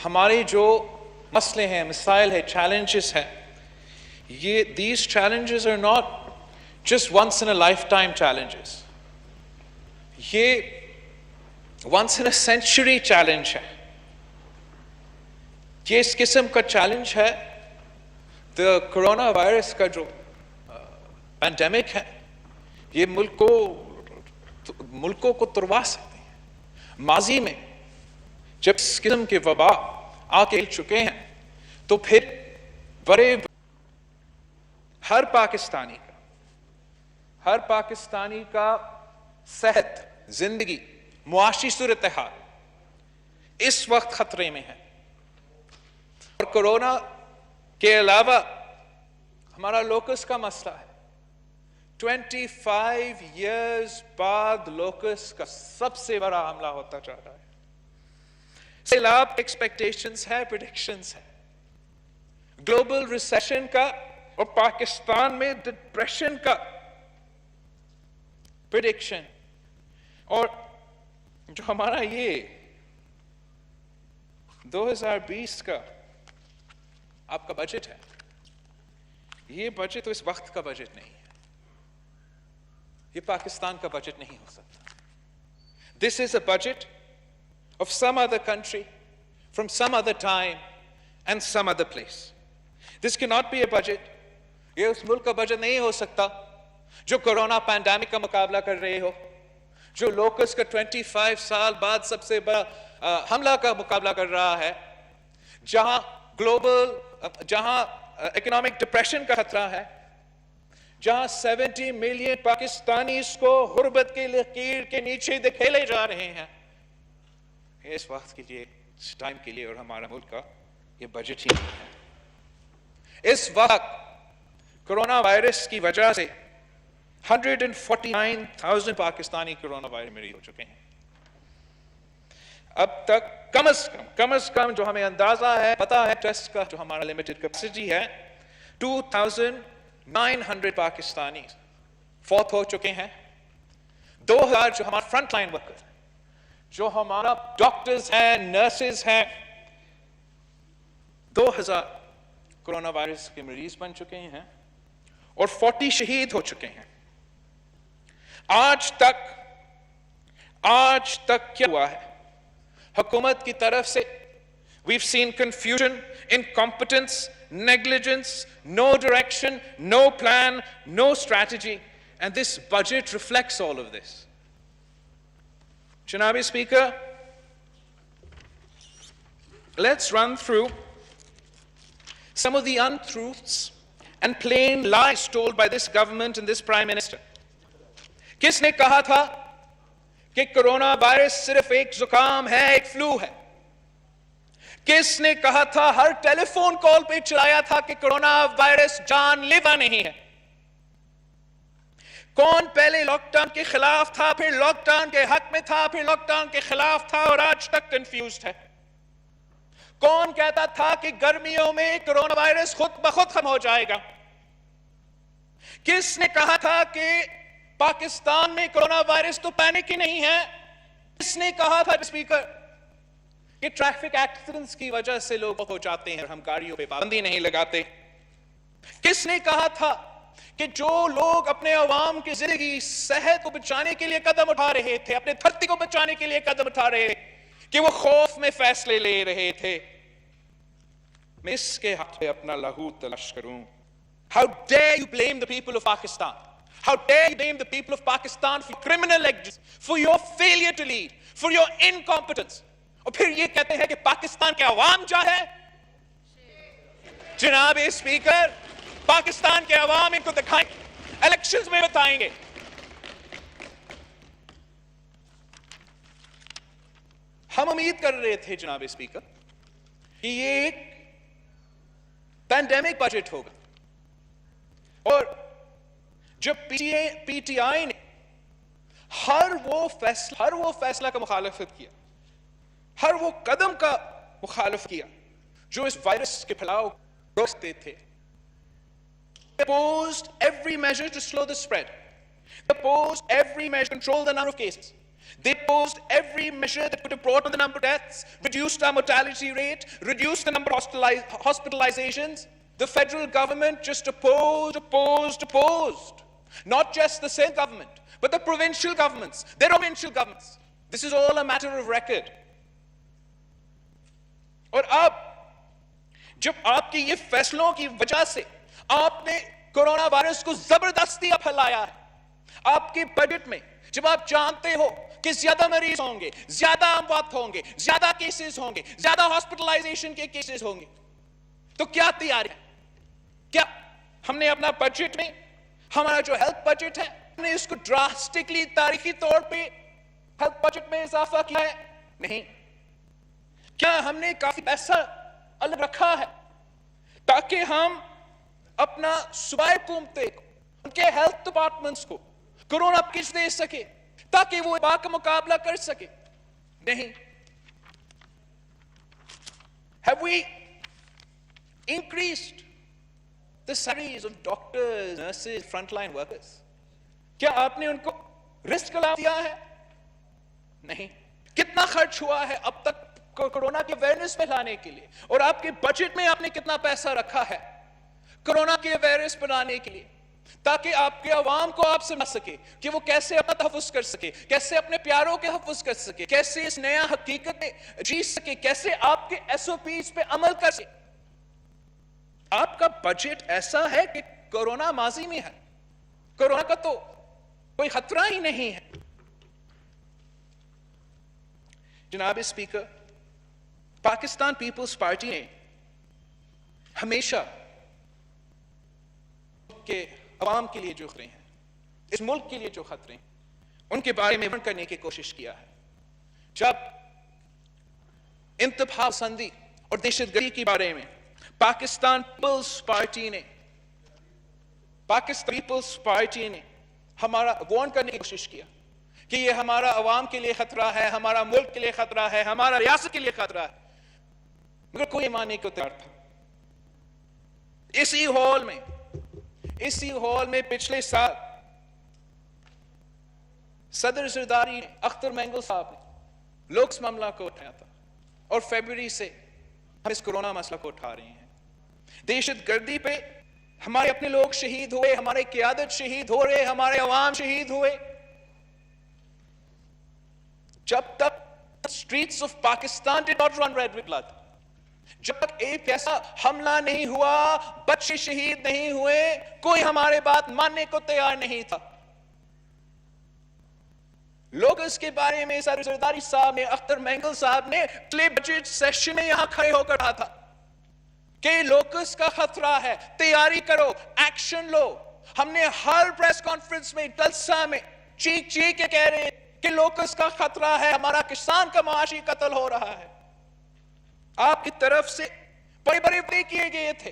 ہمارے جو مسئلے ہیں, مسائل ہیں, challenges ہیں, these challenges are not just once in a lifetime challenges. یہ once in a century challenge ہے. یہ اس قسم کا چیلنج ہے. کرونا وائرس کا جو پینڈیمک ہے, یہ ملکوں کو تروا سکتے ہیں. ماضی میں جب اس قسم کے وبا آ کے چکے ہیں تو پھر ہر پاکستانی کا صحت, زندگی, معاشی صورتحال اس وقت خطرے میں ہے. اور کرونا کے علاوہ ہمارا لوکس کا مسئلہ ہے. 25 years بعد لوکس کا سب سے بڑا حملہ ہوتا جا رہا ہے. سیلاب ایکسپیکٹیشنز ہے, پریڈکشنز ہے, گلوبل ریسیشن کا اور پاکستان میں ڈپریشن کا پریڈکشن. اور جو ہمارا یہ 2020 کا آپ کا بجٹ ہے, یہ بجٹ تو اس وقت کا بجٹ نہیں ہے, یہ پاکستان کا بجٹ نہیں ہو سکتا. This is a budget of some other country, from some other time and some other place. This cannot be a budget. یہ اس ملک کا بجٹ نہیں ہو سکتا جو کرونا پینڈیمک کا مقابلہ کر رہے ہو, جو لوکس کا 25 سال بعد سب سے بڑا حملہ کا مقابلہ کر رہا ہے, جہاں اکنامک ڈپریشن کا خطرہ ہے, جہاں 70 ملین پاکستانی اس کو غربت کے لکیر کے نیچے دھکیلے جا رہے ہیں. اس وقت کے لیے, اس ٹائم کے لیے اور ہمارا ملک کا یہ بجٹ ہی نہیں ہے. اس وقت کرونا وائرس کی وجہ سے 149,000 پاکستانی کرونا وائرس مریض ہو چکے ہیں. اب تک کم از کم جو ہمیں اندازہ ہے, پتا ہے, ٹیسٹ کا جو ہمارا لمیٹڈ کیپیسٹی ہے, 2,900 پاکستانی فوت ہو چکے ہیں. 2,000 جو ہمارا فرنٹ لائن ورکر, جو ہمارا ڈاکٹرز ہیں, نرسز ہیں, 2,000 کرونا وائرس کے مریض بن چکے ہیں اور 40 شہید ہو چکے ہیں. آج تک کیا ہوا ہے حکومت کی طرف سے؟ We've seen confusion, incompetence, negligence, no direction, no plan, no strategy, and this budget reflects all of this. Janabi Speaker, let's run through some of the untruths and plain lies told by this government and this Prime Minister. کس نے کہا تھا کہ corona virus صرف ایک زکام ہے, ایک فلو ہے؟ کس نے کہا تھا, ہر ٹیلی فون کال پہ چلایا تھا کہ کرونا وائرس جان لیوا نہیں ہے؟ کون پہلے لاک ڈاؤن کے خلاف تھا, پھر لاک ڈاؤن کے حق میں تھا, پھر لاک ڈاؤن کے خلاف تھا اور آج تک کنفیوزڈ ہے؟ کون کہتا تھا کہ گرمیوں میں کرونا وائرس خود بخود ختم ہو جائے گا؟ کس نے کہا تھا کہ پاکستان میں کرونا وائرس تو پینک ہی نہیں ہے؟ کس نے کہا تھا اسپیکر کہ ٹریفک ایکسیڈنٹس کی وجہ سے لوگ ہو جاتے ہیں اور ہم گاڑیوں پہ پابندی نہیں لگاتے؟ کس نے کہا تھا کہ جو لوگ اپنے عوام کی زندگی, صحت کو بچانے کے لیے قدم اٹھا رہے تھے, اپنے دھرتی کو بچانے کے لیے قدم اٹھا رہے تھے, کہ وہ خوف میں فیصلے لے رہے تھے؟ میں اس کے حق پہ اپنا لہو تلاش کروں. How dare you blame the people of Pakistan? How dare you blame the people of Pakistan for criminal negligence, for your failure to lead, for your incompetence? اور پھر یہ کہتے ہیں کہ پاکستان کے عوام چاہے. جناب اسپیکر, پاکستان کے عوام ان کو دکھائیں, الیکشنز میں بتائیں گے. ہم امید کر رہے تھے جناب اسپیکر کہ یہ ایک پینڈیمک بجٹ ہوگا, اور جب پی ٹی آئی نے ہر وہ فیصلہ کا مخالفت کیا, ہر وہ قدم کا مخالف کیا جو اس وائرس کے پھیلاؤ کو روکتے تھے. They opposed every measure to slow the spread. They opposed every measure to control the number of cases. They opposed every measure that could have brought down the number of deaths, reduced our mortality rate, reduced the number of hospitalizations. The federal government just opposed. Not just the state government, but the provincial governments, their provincial governments. This is all a matter of record. اور اب جب آپ کی یہ فیصلوں کی وجہ سے آپ نے کورونا وائرس کو زبردستی پھیلایا ہے، آپ کے بجٹ میں جب آپ جانتے ہو کہ زیادہ مریض ہوں گے، زیادہ اموات ہوں گے، زیادہ کیسز ہوں گے، زیادہ ہاسپٹلائزیشن کے کیسز ہوں گے، تو کیا تیاری ہے؟ کیا ہم نے اپنا بجٹ میں ہمارا جو ہیلتھ بجٹ ہے ہم نے اس کو ڈراسٹکلی تاریخی طور پہ ہیلتھ بجٹ میں اضافہ کیا ہے؟ نہیں. کیا ہم نے کافی پیسہ الگ رکھا ہے تاکہ ہم اپنا صوبائی حکومتیں ان کے ہیلتھ ڈپارٹمنٹس کو کورونا پیکج دے سکے تاکہ وہ وبا کا مقابلہ کر سکے؟ نہیں. Have we increased the salaries of doctors, nurses, frontline workers? کیا آپ نے ان کو رسک لا دیا ہے؟ نہیں. کتنا خرچ ہوا ہے اب تک کورونا کی اویئرنس پھیلانے کے لیے، اور آپ کے بجٹ میں آپ نے کتنا پیسہ رکھا ہے کورونا کی اویئرنس پھیلانے کے لیے تاکہ آپ کے عوام کو آپ سے بچ سکے کہ وہ کیسے اپنا تحفظ کر سکے، کیسے اپنے پیاروں کے تحفظ کر سکے، کیسے اس نیا حقیقت میں جی سکے، کیسے آپ کے SOPs پہ عمل کر سکے. آپ کا بجٹ ایسا ہے کہ کورونا ماضی میں ہے، کورونا کا تو کوئی خطرہ ہی نہیں ہے. جناب اسپیکر، پاکستان پیپلز پارٹی نے ہمیشہ کہ عوام کے لیے جو خطرے ہیں، اس ملک کے لیے جو خطرے ہیں، ان کے بارے میں ورن کرنے کی کوشش کیا ہے. جب انتہا پسندی اور دہشت گردی کے بارے میں پاکستان پیپلز پارٹی نے ہمارا وارن کرنے کی کوشش کیا کہ یہ ہمارا عوام کے لیے خطرہ ہے، ہمارا ملک کے لیے خطرہ ہے، ہمارا ریاست کے لیے خطرہ ہے، مگر کوئی ماننے کو تیار تھا. اسی ہال میں پچھلے سال صدر زرداری نے، اختر مینگل صاحب نے لوگ اس معاملہ کو اٹھایا تھا، اور فیبروری سے ہم اس کورونا مسئلہ کو اٹھا رہے ہیں. دہشت گردی پہ ہمارے اپنے لوگ شہید ہوئے، ہمارے قیادت شہید ہو رہے، ہمارے عوام شہید ہوئے. جب تک streets of Pakistan did not run red with blood، جب تک ایک ایسا حملہ نہیں ہوا، بچے شہید نہیں ہوئے، کوئی ہمارے بات ماننے کو تیار نہیں تھا. لوگ اس کے بارے میں صدر زرداری صاحب نے، اختر مینگل صاحب نے پچھلے بجٹ سیشن میں یہاں کھڑے ہو کر کہا تھا کہ لوکس کا خطرہ ہے، تیاری کرو، ایکشن لو. ہم نے ہر پریس کانفرنس میں، جلسہ میں چیخ کے کہہ رہے ہیں کہ لوکس کا خطرہ ہے، ہمارا کسان کا معاشی قتل ہو رہا ہے. آپ کی طرف سے بڑے وعدے کیے گئے تھے،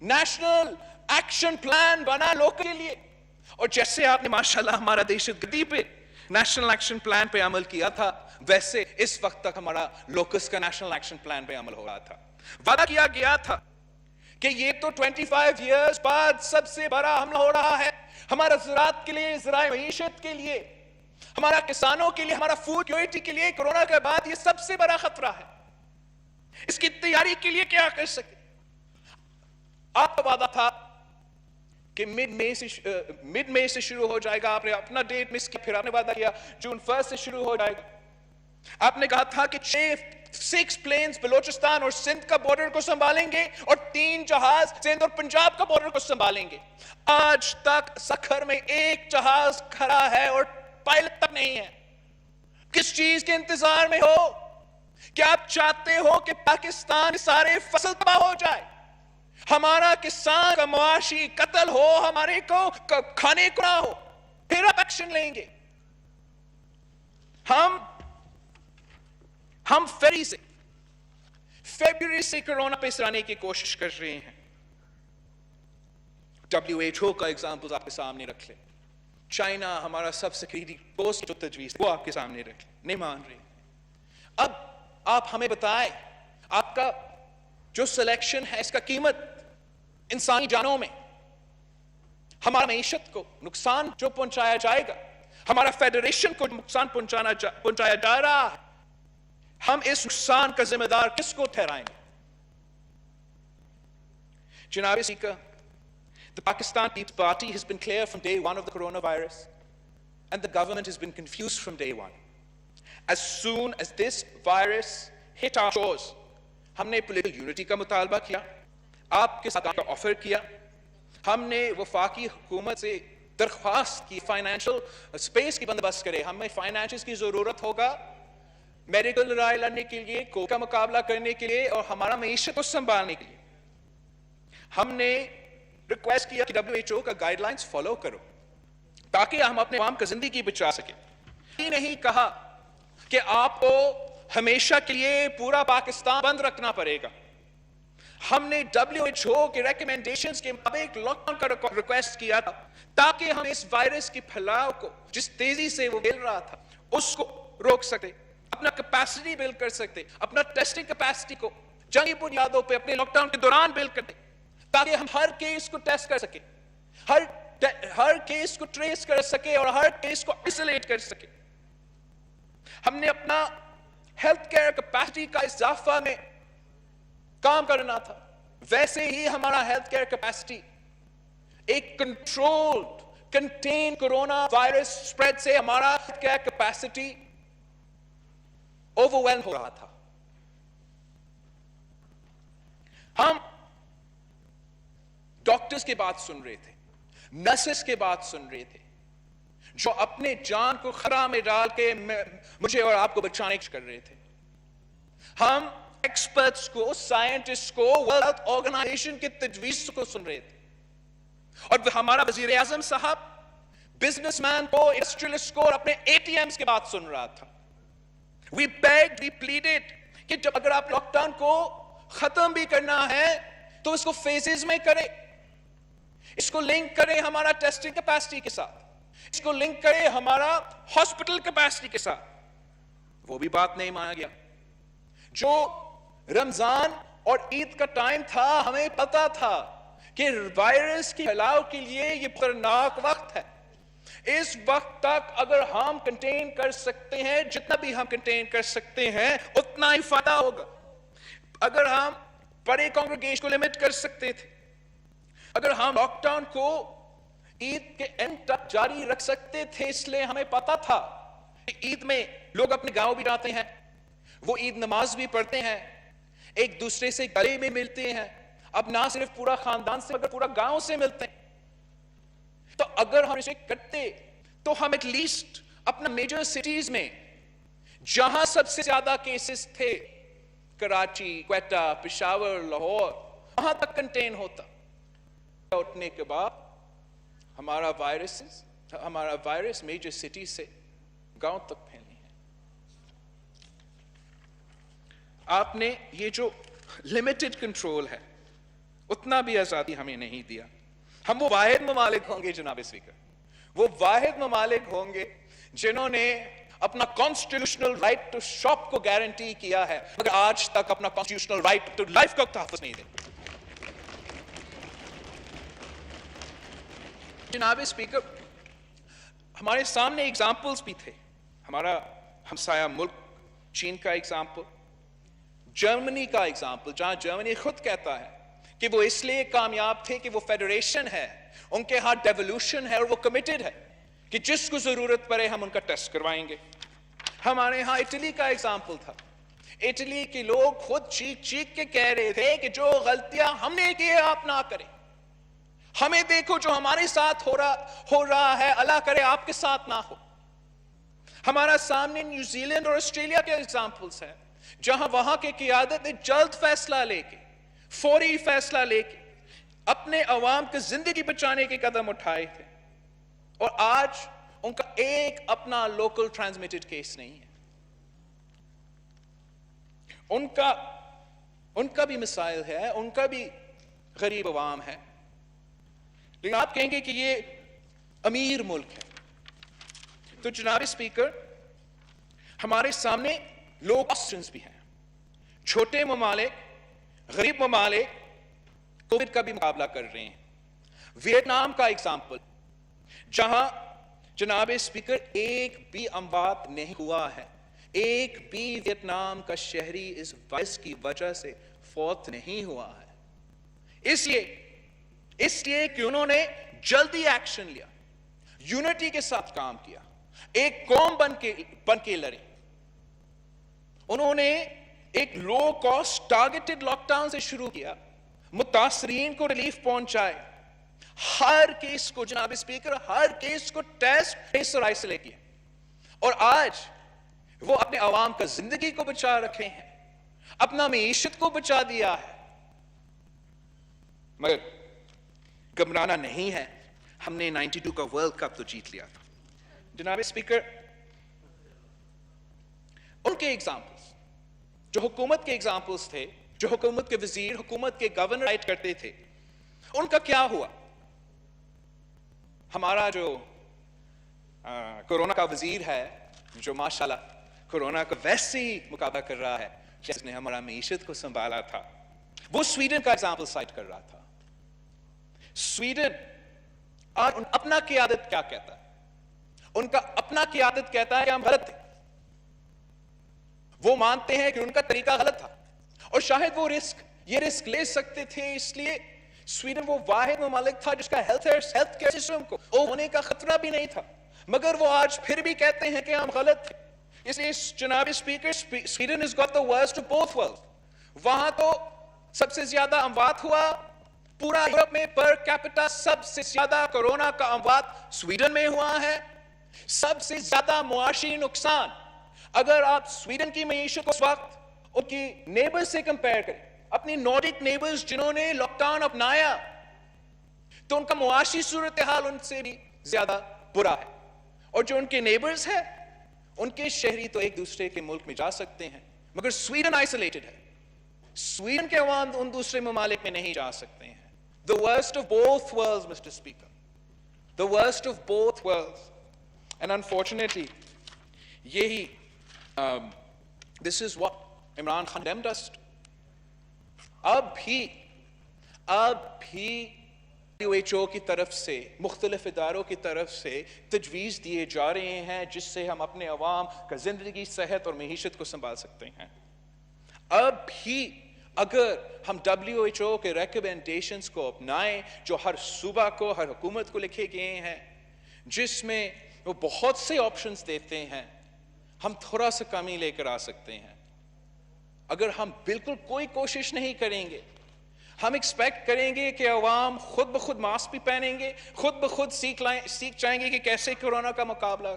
نیشنل ایکشن پلان بنا لوکل کے لیے، اور جیسے آپ نے ماشاءاللہ ہمارا دہشت گردی پہ نیشنل ایکشن پلان پہ عمل کیا تھا، ویسے اس وقت تک ہمارا لوکس کا نیشنل ایکشن پلان پہ عمل ہو رہا تھا. وعدہ کیا گیا تھا کہ یہ تو 25 ایئرز بعد سب سے بڑا حملہ ہو رہا ہے ہمارا زراعت کے لیے، ذرائع معیشت کے لیے، ہمارا کسانوں کے لیے، ہمارا فوڈ سیکیورٹی کے لیے کورونا کے بعد یہ سب سے بڑا خطرہ ہے. اس کی تیاری کے لیے کیا کر سکے؟ آپ کا وعدہ تھا کہ مڈ مئی سے شروع ہو جائے گا. آپ نے اپنا ڈیٹ مس کیا، پھر آپ نے وعدہ کیا جون 1 سے شروع ہو جائے گا. آپ نے کہا تھا کہ 6 پلینز بلوچستان اور سندھ کا بارڈر کو سنبھالیں گے اور 3 جہاز سندھ اور پنجاب کا بارڈر کو سنبھالیں گے. آج تک سکھر میں ایک جہاز کھڑا ہے اور پائلٹ تک نہیں ہے. کس چیز کے انتظار میں ہو؟ کیا آپ چاہتے ہو کہ پاکستان سارے فصل تباہ ہو جائے، ہمارا کسان کا معاشی قتل ہو، ہمارے کو کھانے کو نہ ہو، پھر آپ ایکشن لیں گے؟ ہم فیبروری سے کورونا پہ سرانے کی کوشش کر رہے ہیں. WHO کا ایگزامپل آپ کے سامنے رکھ لیں. چائنا ہمارا سب سے قریبی دوست جو تجویز وہ آپ کے سامنے رکھ لیں، نہیں مان رہے. اب آپ ہمیں بتائیں، آپ کا جو سلیکشن ہے اس کا قیمت انسانی جانوں میں، ہمارا معیشت کو نقصان جو پہنچایا جائے گا، ہمارا فیڈریشن کو نقصان پہنچایا جا رہا ہے، ہم اس نقصان کا ذمہ دار کس کو ٹھہرائیں گے؟ جناب speaker, the Pakistan People's Party has been clear from day one of the coronavirus, and the government has been confused from day one. As soon as this virus hit our shores, ہم نے political unity کا مطالبہ کیا، آپ کے ساتھ کا offer کیا، ہم نے وفاقی حکومت سے درخواست کی فائنینشل اسپیس کی بندوبست کرے، ہمیں فائنینشز کی ضرورت ہوگا میڈیکل لڑائی لڑنے کے لیے، کووڈ کا مقابلہ کرنے کے لیے اور ہمارا معیشت کو سنبھالنے کے لیے۔ ہم نے ریکویسٹ کیا کہ WHO کا گائیڈ لائنز فالو کرو تاکہ ہم اپنے عوام کا زندگی بچا سکیں۔ یہ نہیں کہا کہ آپ کو ہمیشہ کے لیے پورا پاکستان بند رکھنا پڑے گا۔ ہم نے WHO کے ریکمنڈیشنز کے مطابق لاک ڈاؤن کا ریکویسٹ کیا تھا تاکہ ہم اس وائرس کی پھیلاؤ کو جس تیزی سے وہ پھیل رہا تھا اس کو روک سکتے، اپنا کیپیسٹی بلڈ کر سکتے، اپنا ٹیسٹنگ کیپیسٹی کو جنگی بنیادوں پہ اپنے لاک ڈاؤن کے دوران بلڈ کرتے تاکہ ہم ہر کیس کو ٹیسٹ کر سکیں، ہر کیس کو ٹریس کر سکے اور ہر کیس کو آئسولیٹ کر سکے۔ ہم نے اپنا ہیلتھ کیئر کیپیسٹی کا اضافہ میں کام کرنا تھا، ویسے ہی ہمارا ہیلتھ کیئر کیپیسٹی ایک controlled contain corona virus spread سے ہمارا health care capacity overwhelm ہو رہا تھا۔ ہم ڈاکٹرز کی بات سن رہے تھے، نرسز کی بات سن رہے تھے جو اپنے جان کو خطرہ میں ڈال کے مجھے اور آپ کو بچانے کی کر رہے تھے۔ ہم ایکسپرٹس کو، سائنٹسٹ کو، ورلڈ ہیلتھ آرگنائزیشن کی تجویز کو سن رہے تھے، اور ہمارا وزیر اعظم صاحب بزنس مین کو، انڈسٹریلسٹ کو اور اپنے ATMs کی بات سن رہا تھا۔ We begged, we pleaded کہ جب اگر آپ لاک ڈاؤن کو ختم بھی کرنا ہے تو اس کو فیزز میں کرے، اس کو لنک کرے ہمارا ٹیسٹنگ کیپیسٹی کے ساتھ، اس کو لنک کرے ہمارا ہاسپٹل کیپیسٹی کے ساتھ۔ وہ بھی بات نہیں مانا گیا۔ جو رمضان اور عید کا ٹائم تھا، ہمیں پتا تھا کہ وائرس کی پھیلاؤ کے لیے یہ خطرناک وقت ہے۔ اس وقت تک اگر ہم کنٹین کر سکتے ہیں، جتنا بھی ہم کنٹین کر سکتے ہیں اتنا ہی فائدہ ہوگا۔ اگر ہم بڑے کانگریگیشن کو لمٹ کر سکتے تھے، اگر ہم لاک ڈاؤن کو عید کے اینڈ تک جاری رکھ سکتے تھے، اس لیے ہمیں پتا تھا کہ عید میں لوگ اپنے گاؤں بھی جاتے ہیں، وہ عید نماز بھی پڑھتے ہیں، ایک دوسرے سے گلے میں ملتے ہیں، اب نہ صرف پورا خاندان سے مگر پورا گاؤں سے ملتے ہیں۔ تو اگر ہم اسے کرتے تو ہم ایٹ لیسٹ اپنا میجر سٹیز میں جہاں سب سے زیادہ کیسز تھے، کراچی، کوئٹہ، پشاور، لاہور، وہاں تک کنٹین ہوتا۔ اٹھنے کے بعد ہمارا وائرس میجر سٹی سے گاؤں تک پھیلنی ہے۔ آپ نے یہ جو لمیٹڈ کنٹرول ہے اتنا بھی آزادی ہمیں نہیں دیا۔ ہم وہ واحد ممالک ہوں گے جناب اسپیکر، وہ واحد ممالک ہوں گے جنہوں نے اپنا کانسٹیٹیوشنل رائٹ ٹو شاپ کو گارنٹی کیا ہے، مگر آج تک اپنا کانسٹیٹیوشنل رائٹ ٹو لائف کا تحفظ نہیں دے۔ جناب اسپیکر، ہمارے سامنے ایگزامپلز بھی تھے۔ ہمارا ہمسایہ ملک چین کا ایگزامپل، جرمنی کا ایگزامپل، جہاں جرمنی خود کہتا ہے کہ وہ اس لیے کامیاب تھے کہ وہ فیڈریشن ہے، ان کے ہاں ڈیولوشن ہے اور وہ کمیٹڈ ہے کہ جس کو ضرورت پڑے ہم ان کا ٹیسٹ کروائیں گے۔ ہمارے ہاں اٹلی کا ایگزامپل تھا، اٹلی کے لوگ خود چیخ چیخ کے کہہ رہے تھے کہ جو غلطیاں ہم نے کی آپ نہ کریں، ہمیں دیکھو جو ہمارے ساتھ ہو رہا ہے، اللہ کرے آپ کے ساتھ نہ ہو۔ ہمارا سامنے نیوزی لینڈ اور آسٹریلیا کے ایگزامپلس ہیں جہاں وہاں کے قیادت نے جلد فیصلہ لے کے، فوری فیصلہ لے کے اپنے عوام کی زندگی بچانے کے قدم اٹھائے تھے، اور آج ان کا ایک اپنا لوکل ٹرانسمیٹڈ کیس نہیں ہے۔ ان کا بھی مسائل ہے، ان کا بھی غریب عوام ہے، لیکن آپ کہیں گے کہ یہ امیر ملک ہے۔ تو جناب اسپیکر، ہمارے سامنے لو آپشنز بھی ہیں۔ چھوٹے ممالک، غریب ممالک کووڈ کا بھی مقابلہ کر رہے ہیں۔ ویتنام کا ایگزامپل، جہاں جناب اسپیکر، ایک بھی اموات نہیں ہوا ہے، ایک بھی ویتنام کا شہری اس وائرس کی وجہ سے فوت نہیں ہوا ہے۔ اس لیے کہ انہوں نے جلدی ایکشن لیا، یونٹی کے ساتھ کام کیا، ایک قوم بن کے لڑے۔ انہوں نے ایک low cost targeted lockdown سے شروع کیا، متاثرین کو ریلیف پہنچائے، ہر کیس کو جناب اسپیکر، ہر کیس کو ٹیسٹ اور آئسولیٹ کیا، اور آج وہ اپنے عوام کا زندگی کو بچا رکھے ہیں، اپنا معیشت کو بچا دیا ہے۔ مگر گھبرانا نہیں ہے، ہم نے 92 کا ورلڈ کپ تو جیت لیا تھا۔ جناب اسپیکر، ان کے ایگزامپلز، جو حکومت کے ایگزامپلز تھے، جو حکومت کے وزیر، حکومت کے گورنر رائٹ کرتے تھے، ان کا کیا ہوا؟ ہمارا جو کورونا کا وزیر ہے، جو ماشاءاللہ کورونا کا ویسے ہی مقابلہ کر رہا ہے جس نے ہمارا معیشت کو سنبھالا تھا، وہ سویڈن کا ایگزامپل سائٹ کر رہا تھا۔ سویڈن اور اپنا قیادت کیا کہتا ہے؟ ان کا اپنا قیادت کہتا ہے کہ ہم غلط تھے، وہ مانتے ہیں کہ ان کا طریقہ غلط تھا، اور شاید وہ یہ رسک لے سکتے تھے، اس لیے سویڈن وہ واحد ممالک تھا جس کا ہیلتھ کیئر سسٹم کو ہونے کا خطرہ بھی نہیں تھا، مگر وہ آج پھر بھی کہتے ہیں کہ ہم غلط تھے۔ اس لیے جناب speaker, Sweden has got the worst of both worlds۔ وہاں تو سب سے زیادہ اموات ہوا، پورا یورپ میں پر کیپٹا سب سے زیادہ کورونا کا اموات سویڈن میں ہوا ہے، سب سے زیادہ معاشی نقصان۔ اگر آپ سویڈن کی معیشت کو اس وقت ان کی نیبرز سے کمپیئر کریں، اپنی نارڈک نیبرز جنہوں نے لاک ڈاؤن اپنایا، تو ان کا معاشی صورتحال ان سے بھی زیادہ برا ہے، اور جو ان کے نیبرز ہیں ان کے شہری تو ایک دوسرے کے ملک میں جا سکتے ہیں، مگر سویڈن آئسولیٹڈ ہے، سویڈن کے عوام ان دوسرے ممالک میں نہیں جا سکتے ہیں۔ The worst of both worlds, Mr. Speaker. The worst of both worlds. And unfortunately, this is what Imran Khan condemned us to. اب بھی WHO کی طرف سے، مختلف اداروں کی طرف سے تجویز دیے جا رہے ہیں جس سے ہم اپنے عوام کا زندگی، صحت اور معیشت کو سنبھال سکتے ہیں۔ اب بھی اگر ہم WHO کے ریکمنڈیشنز کو اپنائیں جو ہر صوبہ کو، ہر حکومت کو لکھے گئے ہیں، جس میں وہ بہت سے آپشنز دیتے ہیں، ہم تھوڑا سا کمی لے کر آ سکتے ہیں۔ اگر ہم بالکل کوئی کوشش نہیں کریں گے، ہم ایکسپیکٹ کریں گے کہ عوام خود بخود ماسک بھی پہنیں گے، خود بخود سیکھ جائیں گے کہ کیسے کورونا کا مقابلہ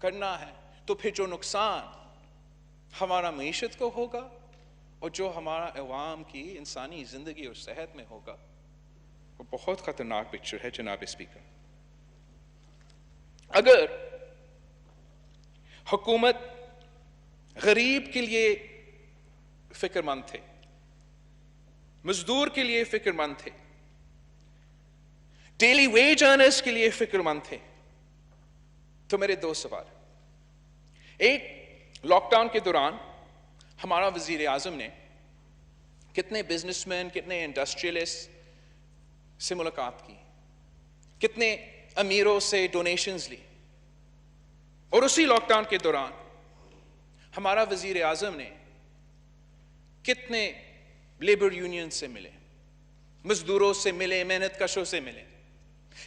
کرنا ہے، تو پھر جو نقصان ہمارا معیشت کو ہوگا اور جو ہمارا عوام کی انسانی زندگی اور صحت میں ہوگا، وہ بہت خطرناک پکچر ہے جناب اسپیکر۔ اگر حکومت غریب کے لیے فکر مند تھے، مزدور کے لیے فکر مند تھے، ڈیلی ویج ارنرز کے لیے فکر مند تھے، تو میرے دو سوال۔ ایک، لاک ڈاؤن کے دوران ہمارا وزیر اعظم نے کتنے بزنس مین، کتنے انڈسٹریلسٹ سے ملاقات کی، کتنے امیروں سے ڈونیشنز لی، اور اسی لاک ڈاؤن کے دوران ہمارا وزیر اعظم نے کتنے لیبر یونین سے ملے، مزدوروں سے ملے، محنت کشوں سے ملے،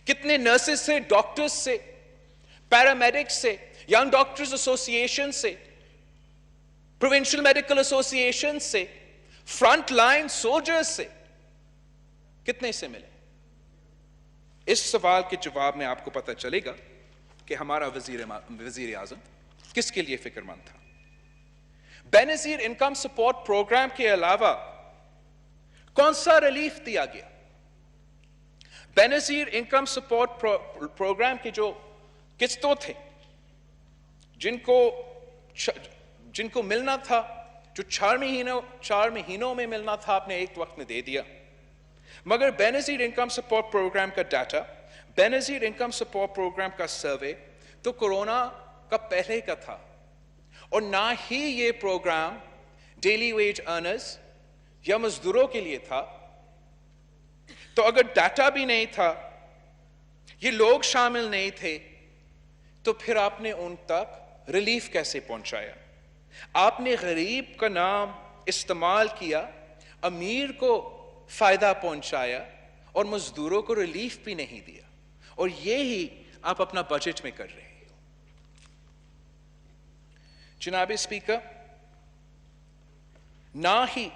کتنے نرسز سے، ڈاکٹرز سے، پیرامیڈکس سے، ینگ ڈاکٹرز ایسوسی ایشن سے، پروونشل میڈیکل ایسوسی ایشن سے، فرنٹ لائن سولجرز سے، کتنے سے ملے؟ اس سوال کے جواب میں آپ کو پتہ چلے گا کہ ہمارا وزیر اعظم کس کے لیے فکر مند تھا۔ بے نظیر انکم سپورٹ پروگرام کے علاوہ کون سا ریلیف دیا گیا؟ بے نظیر انکم سپورٹ پروگرام کے جو قسطوں تھے، جن کو ملنا تھا، جو 4 مہینوں میں ملنا تھا، آپ نے ایک وقت میں دے دیا۔ مگر بے نظیر انکم سپورٹ پروگرام کا ڈیٹا، بے نظیر انکم سپورٹ پروگرام کا سروے تو کورونا کا پہلے کا تھا، اور نہ ہی یہ پروگرام ڈیلی ویج ارنرز یا مزدوروں کے لیے تھا۔ تو اگر ڈیٹا بھی نہیں تھا، یہ لوگ شامل نہیں تھے، تو پھر آپ نے ان تک ریلیف کیسے پہنچایا؟ آپ نے غریب کا نام استعمال کیا، امیر کو فائدہ پہنچایا اور مزدوروں کو ریلیف بھی نہیں دیا، اور یہی آپ اپنا بجٹ میں کر رہے ہو۔ جناب اسپیکر، نہ ہی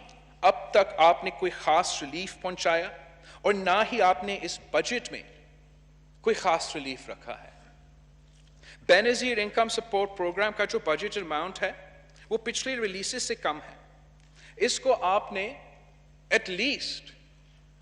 اب تک آپ نے کوئی خاص ریلیف پہنچایا اور نہ ہی آپ نے اس بجٹ میں کوئی خاص ریلیف رکھا ہے۔ بے نظیر انکم سپورٹ پروگرام کا جو بجٹ اماؤنٹ ہے وہ پچھلی ریلیسز سے کم ہے، اس کو آپ نے ایٹ لیسٹ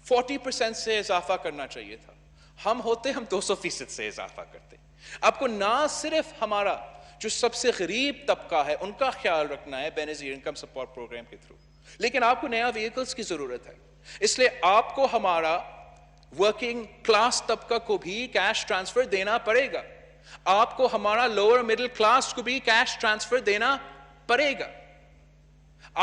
40% سے اضافہ کرنا چاہیے تھا۔ ہم 200% سے اضافہ کرتے۔ آپ کو نہ صرف ہمارا جو سب سے غریب طبقہ ہے ان کا خیال رکھنا ہے بے نظیر انکم سپورٹ پروگرام کے تھرو، لیکن آپ کو نیا وہیکلز کی ضرورت ہے، اس لیے آپ کو ہمارا ورکنگ کلاس طبقہ کو بھی کیش ٹرانسفر دینا پڑے گا، آپ کو ہمارا لوور مڈل کلاس کو بھی کیش ٹرانسفر دینا پڑے گا،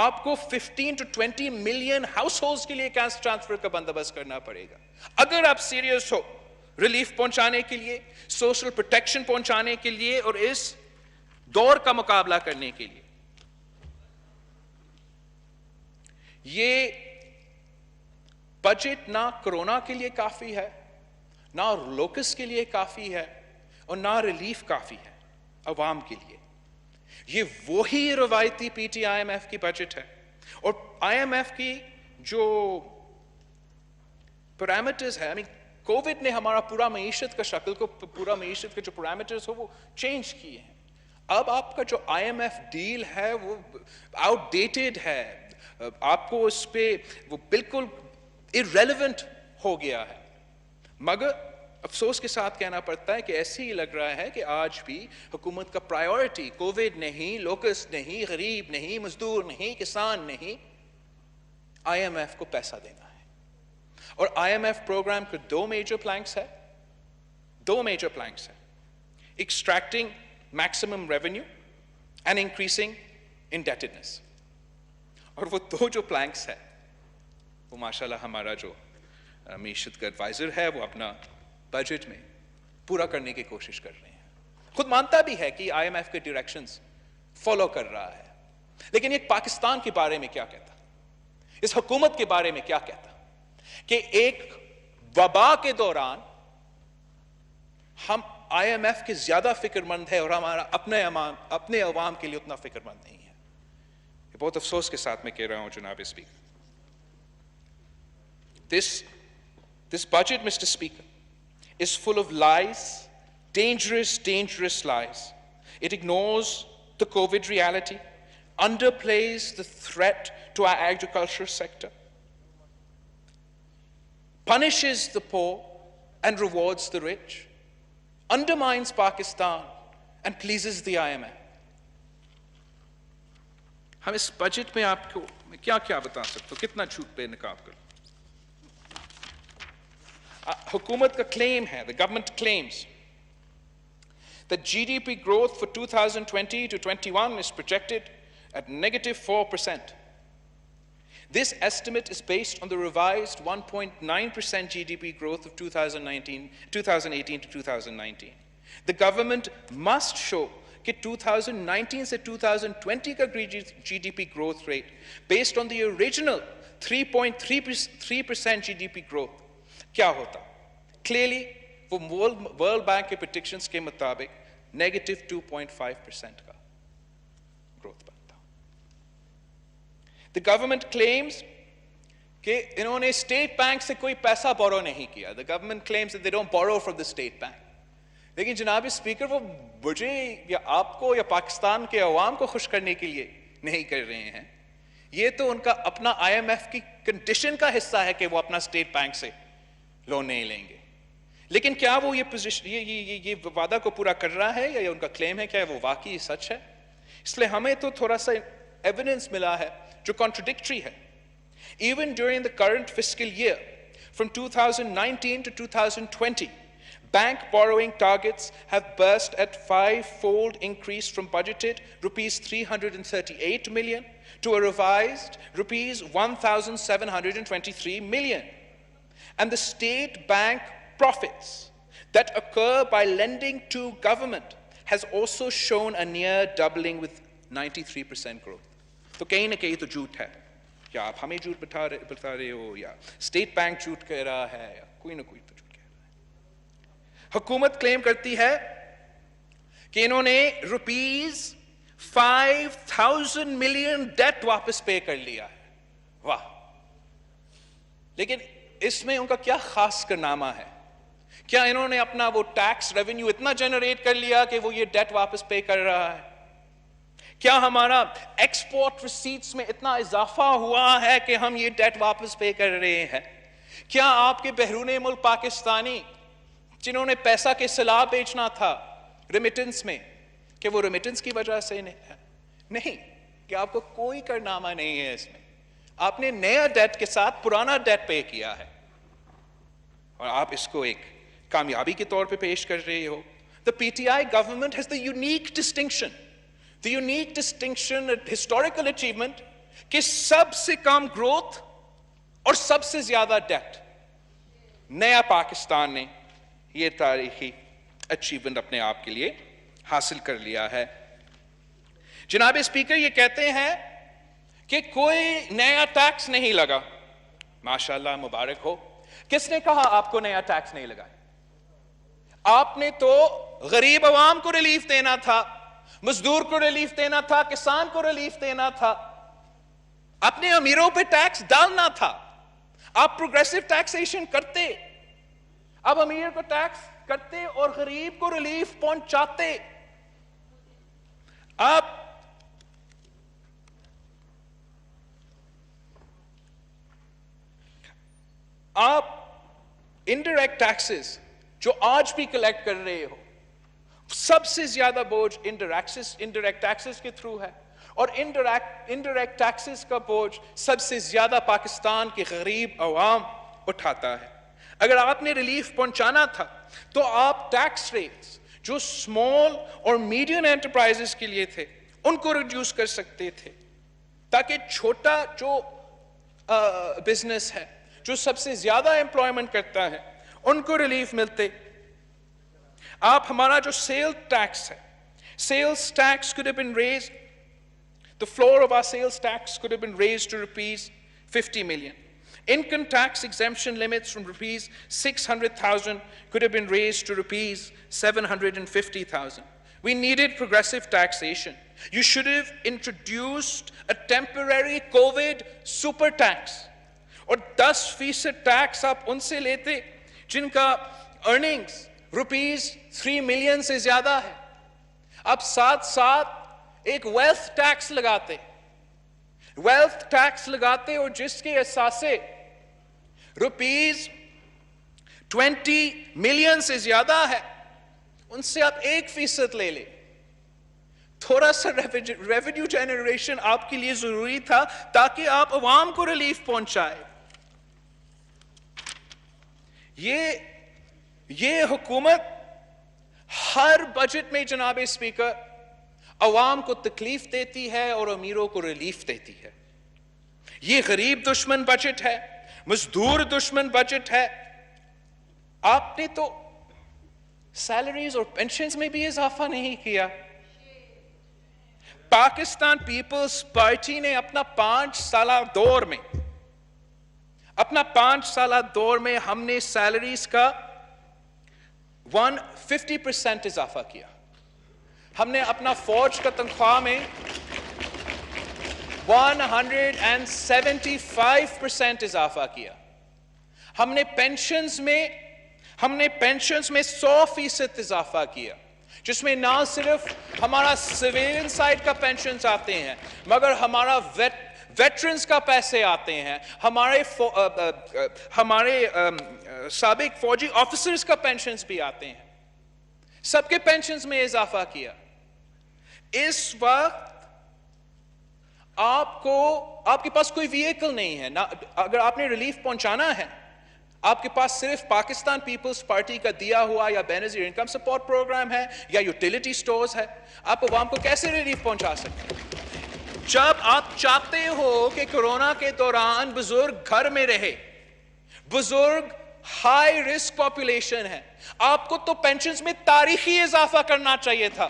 آپ کو 15 to 20 ملین ہاؤس ہولڈز کے لیے کیش ٹرانسفر کا بندوبست کرنا پڑے گا۔ اگر آپ سیریس ہو ریلیف پہنچانے کے لیے، سوشل پروٹیکشن پہنچانے کے لیے اور اس دور کا مقابلہ کرنے کے لیے، یہ بجٹ نہ کرونا کے لیے کافی ہے، نہ لوکس کے لیے کافی ہے، اور نہ ریلیف کافی ہے عوام کے لیے۔ یہ وہی روایتی P T I M F کی بجٹ ہے، اور آئی ایم ایف کی جو پیرامیٹرز ہے، کووڈ نے ہمارا پورا معیشت کا شکل کو، پورا معیشت کے جو پیرامیٹرز ہو وہ چینج کیے ہیں۔ اب آپ کا جو آئی ایم ایف ڈیل ہے وہ آؤٹ ڈیٹڈ ہے، آپ کو اس پہ وہ بالکل irrelevant ہو گیا ہے، مگر افسوس کے ساتھ کہنا پڑتا ہے کہ ایسے ہی لگ رہا ہے کہ آج بھی حکومت کا پرائیورٹی کووڈ نہیں، لوکس نہیں، غریب نہیں، مزدور نہیں، کسان نہیں، آئی ایم ایف کو پیسہ دینا ہے۔ اور آئی ایم ایف پروگرام کے دو میجر پلانکس ہیں، extracting maximum revenue and increasing indebtedness, اور وہ دو جو پلانکس ہے وہ ماشاءاللہ ہمارا جو معیشت کا ایڈوائزر ہے وہ اپنا بجٹ میں پورا کرنے کی کوشش کر رہے ہیں، خود مانتا بھی ہے کہ آئی ایم ایف کے ڈائریکشنز فالو کر رہا ہے، لیکن یہ پاکستان کے بارے میں کیا کہتا، اس حکومت کے بارے میں کیا کہتا کہ ایک وبا کے دوران ہم آئی ایم ایف کے زیادہ فکر مند ہے اور ہمارا اپنے عوام کے لیے اتنا فکر مند نہیں ہے۔ یہ بہت افسوس کے ساتھ میں کہہ رہا ہوں جناب speaker, this budget, Mr. Speaker, is full of lies, dangerous lies. It ignores the COVID reality, underplays the threat to our agriculture sector, punishes the poor and rewards the rich, undermines Pakistan and pleases the IMF. ہم اس budget میں آپ کو کیا بتا سکتے ہو، کتنا جھوٹ بے نقاب کر۔ حکومت کا claim ہے, the government claims that GDP growth for 2020 to 21 is projected at -4%. This estimate is based on the revised 1.9% GDP growth of 2018 to 2019. The government must show کہ 2019 سے 2020 کا GDP growth rate based on the original 3.3% GDP growth کیا ہوتا. Clearly وہ world bank کے predictions کے مطابق -2.5% کا growth بنتا. The government claims کہ انہوں نے اسٹیٹ بینک سے کوئی پیسہ بورو نہیں کیا. The government claims that they don't borrow from the state bank. لیکن جناب اسپیکر وہ مجھے یا آپ کو یا پاکستان کے عوام کو خوش کرنے کے لیے نہیں کر رہے ہیں. یہ تو ان کا اپنا آئی ایم ایف کی کنڈیشن کا حصہ ہے کہ وہ اپنا اسٹیٹ بینک سے لون نہیں لیں گے. لیکن کیا وہ یہ وعدہ کو پورا کر رہا ہے یا ان کا کلیم ہے کیا وہ واقعی سچ ہے؟ اس لیے ہمیں تو تھوڑا سا ایویڈنس ملا ہے جو کانٹرڈکٹری ہے. Even during the current fiscal year, from 2019 to 2020, bank borrowing targets have burst at 5-fold increase from budgeted rupees 338 million to a revised rupees 1,723 million. And the state bank profits that occur by lending to government has also shown a near doubling with 93% growth. تو کہیں نہ کہیں تو جھوٹ ہے، یا آپ ہمیں جھوٹ بتا رہے ہو، یا اسٹیٹ بینک جھوٹ کہہ رہا ہے، یا کوئی نہ کوئی تو جھوٹ کہہ رہا ہے۔ حکومت کلیم کرتی ہے کہ انہوں نے ₹5,000 ملین ڈیٹ واپس پے کر لیا ہے، واہ! لیکن اس میں ان کا کیا خاص کارنامہ ہے؟ کیا انہوں نے اپنا وہ ٹیکس ریونیو اتنا جنریٹ کر لیا کہ وہ یہ ڈیٹ واپس پے کر رہا ہے؟ کیا ہمارا ایکسپورٹ ریسیٹس میں اتنا اضافہ ہوا ہے کہ ہم یہ ڈیٹ واپس پے کر رہے ہیں؟ کیا آپ کے بیرون ملک پاکستانی جنہوں نے پیسہ کے سلاح بیچنا تھا ریمیٹنس میں، کہ وہ ریمیٹنس کی وجہ سے نہیں، کہ آپ کو کوئی کارنامہ نہیں ہے اس میں، آپ نے نیا ڈیٹ کے ساتھ پرانا ڈیٹ پے کیا ہے اور آپ اس کو ایک کامیابی کے طور پہ پیش کر رہے ہو۔ The PTI government has the unique distinction, historical achievement کہ سب سے کم گروتھ اور سب سے زیادہ ڈیٹ، نیا پاکستان نے یہ تاریخی اچیومنٹ اپنے آپ کے لیے حاصل کر لیا ہے۔ جناب اسپیکر یہ کہتے ہیں کہ کوئی نیا ٹیکس نہیں لگا، ماشاءاللہ مبارک ہو۔ کس نے کہا آپ کو نیا ٹیکس نہیں لگا؟ آپ نے تو غریب عوام کو ریلیف دینا تھا، مزدور کو ریلیف دینا تھا، کسان کو ریلیف دینا تھا، اپنے امیروں پہ ٹیکس ڈالنا تھا۔ آپ پروگریسو ٹیکسیشن کرتے، اب امیر کو ٹیکس کرتے اور غریب کو ریلیف پہنچاتے۔ آپ انڈائریکٹ ٹیکسز جو آج بھی کلیکٹ کر رہے ہو، سب سے زیادہ بوجھ انڈائریکٹ ٹیکسز کے تھرو ہے، اور انڈائریکٹ ٹیکسز کا بوجھ سب سے زیادہ پاکستان کے غریب عوام اٹھاتا ہے۔ اگر آپ نے ریلیف پہنچانا تھا تو آپ ٹیکس ریٹس جو اسمال اور میڈیم انٹرپرائزز کے لیے تھے ان کو ریڈیوس کر سکتے تھے، تاکہ چھوٹا جو بزنس ہے جو سب سے زیادہ امپلائمنٹ کرتا ہے ان کو ریلیف ملتے۔ آپ ہمارا جو سیل ٹیکس ہے، sales tax could have been raised, the floor of our sales tax could have been raised to ₹50 million. Income tax exemption limits from ₹600,000 could have been raised to ₹750,000. We needed progressive taxation. You should have introduced a temporary COVID super tax. اور 10% tax آپ ان سے لیتے جن کا earnings ₹3 million سے زیادہ ہے۔ آپ ساتھ ساتھ ایک ویلتھ ٹیکس لگاتے اور جس کے اثاثے ₹20 ملین سے زیادہ ہے ان سے آپ 1% لے لیں۔ تھوڑا سا ریونیو جنریشن آپ کے لیے ضروری تھا تاکہ آپ عوام کو ریلیف پہنچائے۔ یہ حکومت ہر بجٹ میں جناب اسپیکر عوام کو تکلیف دیتی ہے اور امیروں کو ریلیف دیتی ہے۔ یہ غریب دشمن بجٹ ہے، مزدور دشمن بجٹ ہے۔ آپ نے تو سیلریز اور پینشنز میں بھی اضافہ نہیں کیا۔ پاکستان پیپلز پارٹی نے اپنا 5 سالہ دور میں ہم نے سیلریز کا 150% اضافہ کیا۔ ہم نے اپنا فوج کا تنخواہ میں 175% اضافہ کیا۔ ہم نے پینشنز میں 100% اضافہ کیا، جس میں نہ صرف ہمارا سویلین سائڈ کا پینشنز آتے ہیں مگر ہمارا ویٹرنز کا پیسے آتے ہیں، ہمارے سابق فوجی آفیسرز کا پینشنز بھی آتے ہیں، سب کے پینشنز میں اضافہ کیا۔ اس وقت آپ کے پاس کوئی وہیکل نہیں ہے، اگر آپ نے ریلیف پہنچانا ہے آپ کے پاس صرف پاکستان پیپلز پارٹی کا دیا ہوا یا بے نظیر انکم سپورٹ پروگرام ہے یا یوٹیلیٹی سٹورز ہے، آپ عوام کو کیسے ریلیف پہنچا سکتے ہیں؟ جب آپ چاہتے ہو کہ کورونا کے دوران بزرگ گھر میں رہے، بزرگ ہائی رسک پاپولیشن ہے. آپ کو تو پینشنز میں تاریخی اضافہ کرنا چاہیے تھا.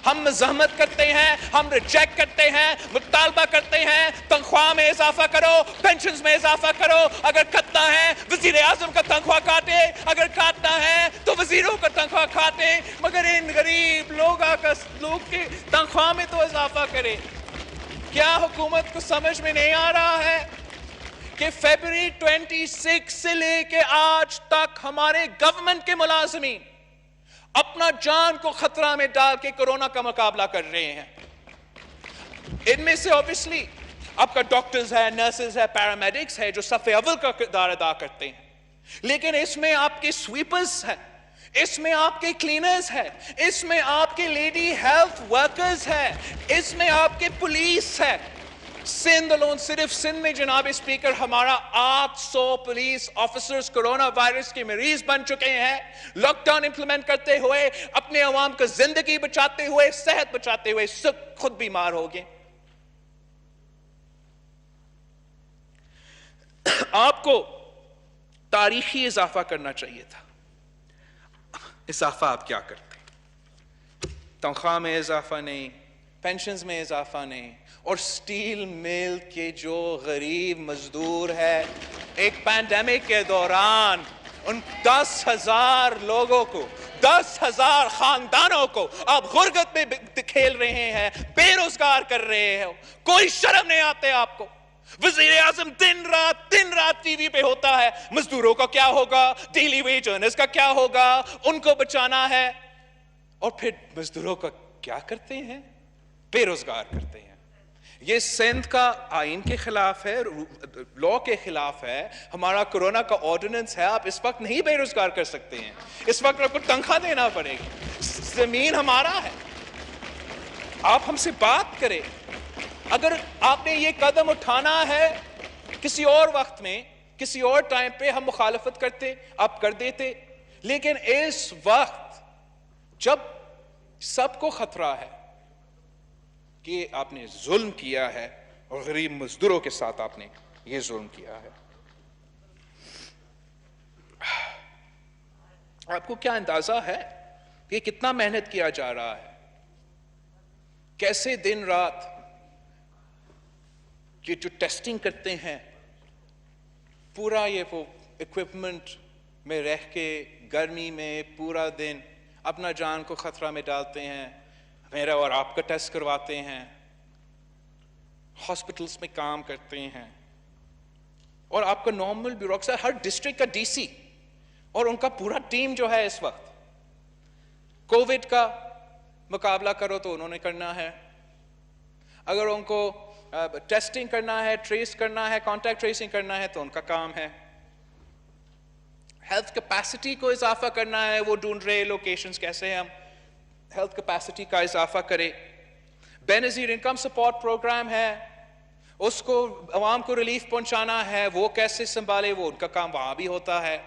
ہم مزاحمت کرتے ہیں, ہم ریجیکٹ کرتے ہیں, مطالبہ کرتے ہیں تنخواہ میں اضافہ کرو, پینشنز میں اضافہ کرو. اگر کٹنا ہے وزیر اعظم کا تنخواہ کاٹے, اگر کاٹنا ہے تو وزیروں کا تنخواہ کاٹے, مگر ان غریب لوگ کی تنخواہ میں تو اضافہ کرے. کیا حکومت کو سمجھ میں نہیں آ رہا ہے کہ فیبروری 26 سے لے کے آج تک ہمارے گورنمنٹ کے ملازمین اپنا جان کو خطرہ میں ڈال کے کورونا کا مقابلہ کر رہے ہیں. ان میں سے اوبیسلی آپ کا ڈاکٹرز ہے, نرسز ہے, پیرامیڈکس ہے جو صف اول کا کردار ادا کرتے ہیں, لیکن اس میں آپ کے سویپرز ہیں, اس میں آپ کے کلینرز ہیں, اس میں آپ کے لیڈی ہیلتھ ورکرز ہیں, اس میں آپ کے پولیس ہے. سندھ الون, صرف سندھ میں جناب اسپیکر ہمارا 800 پولیس آفیسرز کورونا وائرس کے مریض بن چکے ہیں. لاک ڈاؤن امپلیمنٹ کرتے ہوئے, اپنے عوام کو زندگی بچاتے ہوئے, صحت بچاتے ہوئے خود بیمار ہو گئے. آپ کو تاریخی اضافہ کرنا چاہیے تھا. اضافہ آپ کیا کرتے ہیں؟ تنخواہ میں اضافہ نہیں, پینشنز میں اضافہ نہیں, اور سٹیل مل کے جو غریب مزدور ہے, ایک پینڈیمک کے دوران ان 10,000 لوگوں کو, 10,000 خاندانوں کو آپ غربت میں کھیل رہے ہیں, بے روزگار کر رہے ہیں. کوئی شرم نہیں آتے آپ کو؟ وزیر اعظم دن رات ٹی وی پہ ہوتا ہے, مزدوروں کا کیا ہوگا, ڈیلی ویج ارنرز کا کیا ہوگا, ان کو بچانا ہے. اور پھر مزدوروں کا کیا کرتے ہیں؟ بے روزگار کرتے ہیں. یہ سندھ کا آئین کے خلاف ہے, لا کے خلاف ہے. ہمارا کورونا کا آرڈیننس ہے, آپ اس وقت نہیں بے روزگار کر سکتے ہیں. اس وقت آپ کو تنخواہ دینا پڑے گی. زمین ہمارا ہے, آپ ہم سے بات کریں. اگر آپ نے یہ قدم اٹھانا ہے کسی اور وقت میں, کسی اور ٹائم پہ ہم مخالفت کرتے, آپ کر دیتے. لیکن اس وقت جب سب کو خطرہ ہے کہ آپ نے ظلم کیا ہے, اور غریب مزدوروں کے ساتھ آپ نے یہ ظلم کیا ہے, آپ کو کیا اندازہ ہے کہ کتنا محنت کیا جا رہا ہے, کیسے دن رات یہ جو ٹیسٹنگ کرتے ہیں, پورا یہ وہ ایکوپمنٹ میں رہ کے گرمی میں پورا دن اپنا جان کو خطرہ میں ڈالتے ہیں, میرا اور آپ کا ٹیسٹ کرواتے ہیں, ہاسپٹلس میں کام کرتے ہیں. اور آپ کا نارمل بیوروکریسی, ہر ڈسٹرکٹ کا ڈی سی اور ان کا پورا ٹیم جو ہے اس وقت کووڈ کا مقابلہ کرو تو انہوں نے کرنا ہے. اگر ان کو ٹیسٹنگ کرنا ہے, ٹریس کرنا ہے, کانٹیکٹ ٹریسنگ کرنا ہے تو ان کا کام ہے. ہیلتھ کیپیسٹی کو اضافہ کرنا ہے, وہ ڈھونڈ رہے لوکیشنز کیسے ہم ہیلتھ کیپیسٹی کا اضافہ کرے. بے نظیر انکم سپورٹ پروگرام ہے, اس کو عوام کو ریلیف پہنچانا ہے, وہ کیسے سنبھالے, وہ ان کا کام وہاں بھی ہوتا ہے.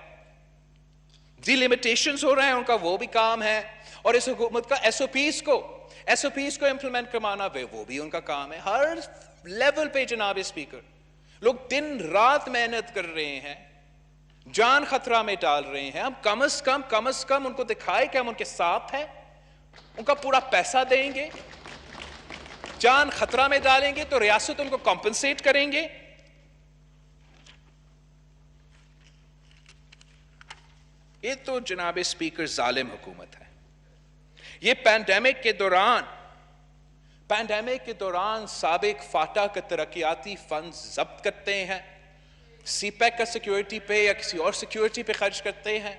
ڈی لمیٹیشنز ہو رہے ہیں, ان کا وہ بھی کام ہے. اور اس حکومت کا ایس او پیز کو امپلیمنٹ کروانا, وہ بھی ان کا کام ہے. ہر لیول پہ جناب اسپیکر لوگ دن رات محنت کر رہے ہیں, جان خطرہ میں ڈال رہے ہیں. ہم کم از کم ان کو دکھائے کہ ہم ان کے ساتھ ہیں, ان کا پورا پیسہ دیں گے. جان خطرہ میں ڈالیں گے تو ریاست ان کو کمپنسیٹ کریں گے. یہ تو جناب اسپیکر ظالم حکومت ہے. یہ پینڈیمک کے دوران سابق فاٹا کا ترقیاتی فنڈ ضبط کرتے ہیں, سی پیک کا سیکیورٹی پہ یا کسی اور سیکیورٹی پہ خرچ کرتے ہیں.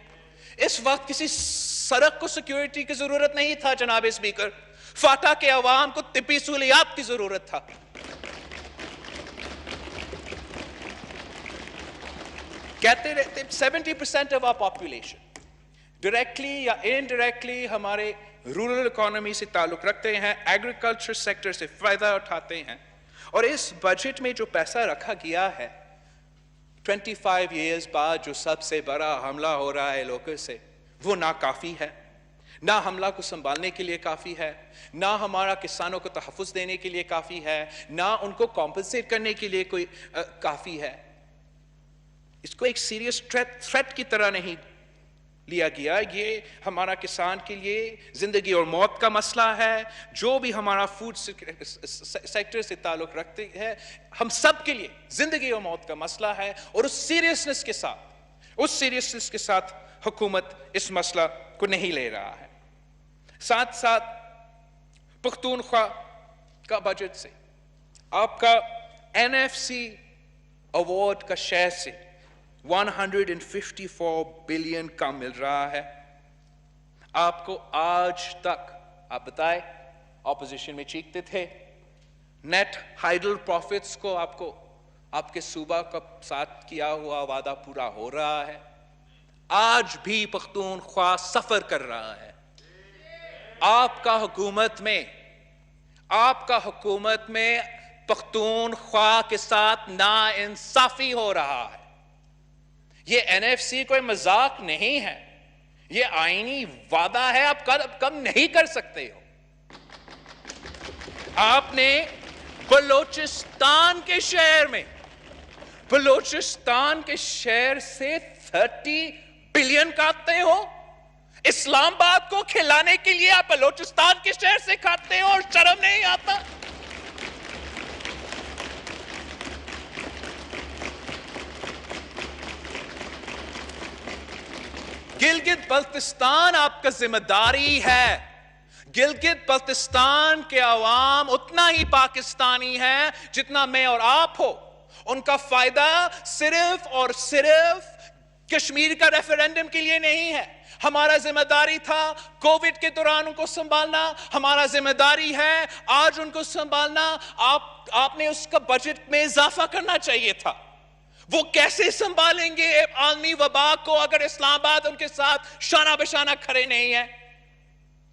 اس وقت کسی سڑک کو سیکیورٹی کی ضرورت نہیں تھا جناب اسپیکر, فاٹا کے عوام کو طبی سہولیات کی ضرورت تھا. کہتے رہتے 70% آف آور پاپولیشن ڈائریکٹلی یا انڈائریکٹلی ہمارے رورل اکانومی سے تعلق رکھتے ہیں, ایگریکلچر سیکٹر سے فائدہ اٹھاتے ہیں. اور اس بجٹ میں جو پیسہ رکھا گیا ہے 25 ایئرز بعد جو سب سے بڑا حملہ ہو رہا ہے لوگوں سے, وہ ناکافی ہے. نہ حملہ کو سنبھالنے کے لیے کافی ہے, نہ ہمارا کسانوں کو تحفظ دینے کے لیے کافی ہے, نہ ان کو کمپنسیٹ کرنے کے لیے کوئی کافی ہے. اس کو ایک سیریس تھریٹ کی طرح نہیں لیا گیا. یہ ہمارا کسان کے لیے زندگی اور موت کا مسئلہ ہے. جو بھی ہمارا فوڈ سیکٹر سے تعلق رکھتے ہیں, ہم سب کے لیے زندگی اور موت کا مسئلہ ہے. اور اس سیریسنس کے ساتھ حکومت اس مسئلہ کو نہیں لے رہا ہے. ساتھ ساتھ پختونخوا کا بجٹ سے آپ کا NFC ایوارڈ کا شیئر سے 154 بلین کم مل رہا ہے. آپ کو آج تک, آپ بتائیں, اپوزیشن میں چیختے تھے نیٹ ہائیڈل پروفٹس کو آپ کے صوبہ کا ساتھ کیا ہوا وعدہ پورا ہو رہا ہے. آج بھی پختونخوا سفر کر رہا ہے. آپ کا حکومت میں پختونخوا کے ساتھ ناانصافی ہو رہا ہے. یہ NFC کوئی مذاق نہیں ہے, یہ آئینی وعدہ ہے. آپ کم نہیں کر سکتے ہو. آپ نے بلوچستان کے شہر سے 30 بلین کاٹتے ہو. اسلام آباد کو کھلانے کے لیے آپ بلوچستان کے شہر سے کھاتے ہو اور شرم نہیں آتا. گلگت بلتستان آپ کا ذمہ داری ہے. گلگت بلتستان کے عوام اتنا ہی پاکستانی ہے جتنا میں اور آپ ہو. ان کا فائدہ صرف اور صرف کشمیر کا ریفرینڈم کے لیے نہیں ہے. ہمارا ذمہ داری تھا کووڈ کے دوران ان کو سنبھالنا, ہمارا ذمہ داری ہے آج ان کو سنبھالنا. آپ نے اس کا بجٹ میں اضافہ کرنا چاہیے تھا. وہ کیسے سنبھالیں گے عالمی وبا کو اگر اسلام آباد ان کے ساتھ شانہ بشانہ کھڑے نہیں ہے؟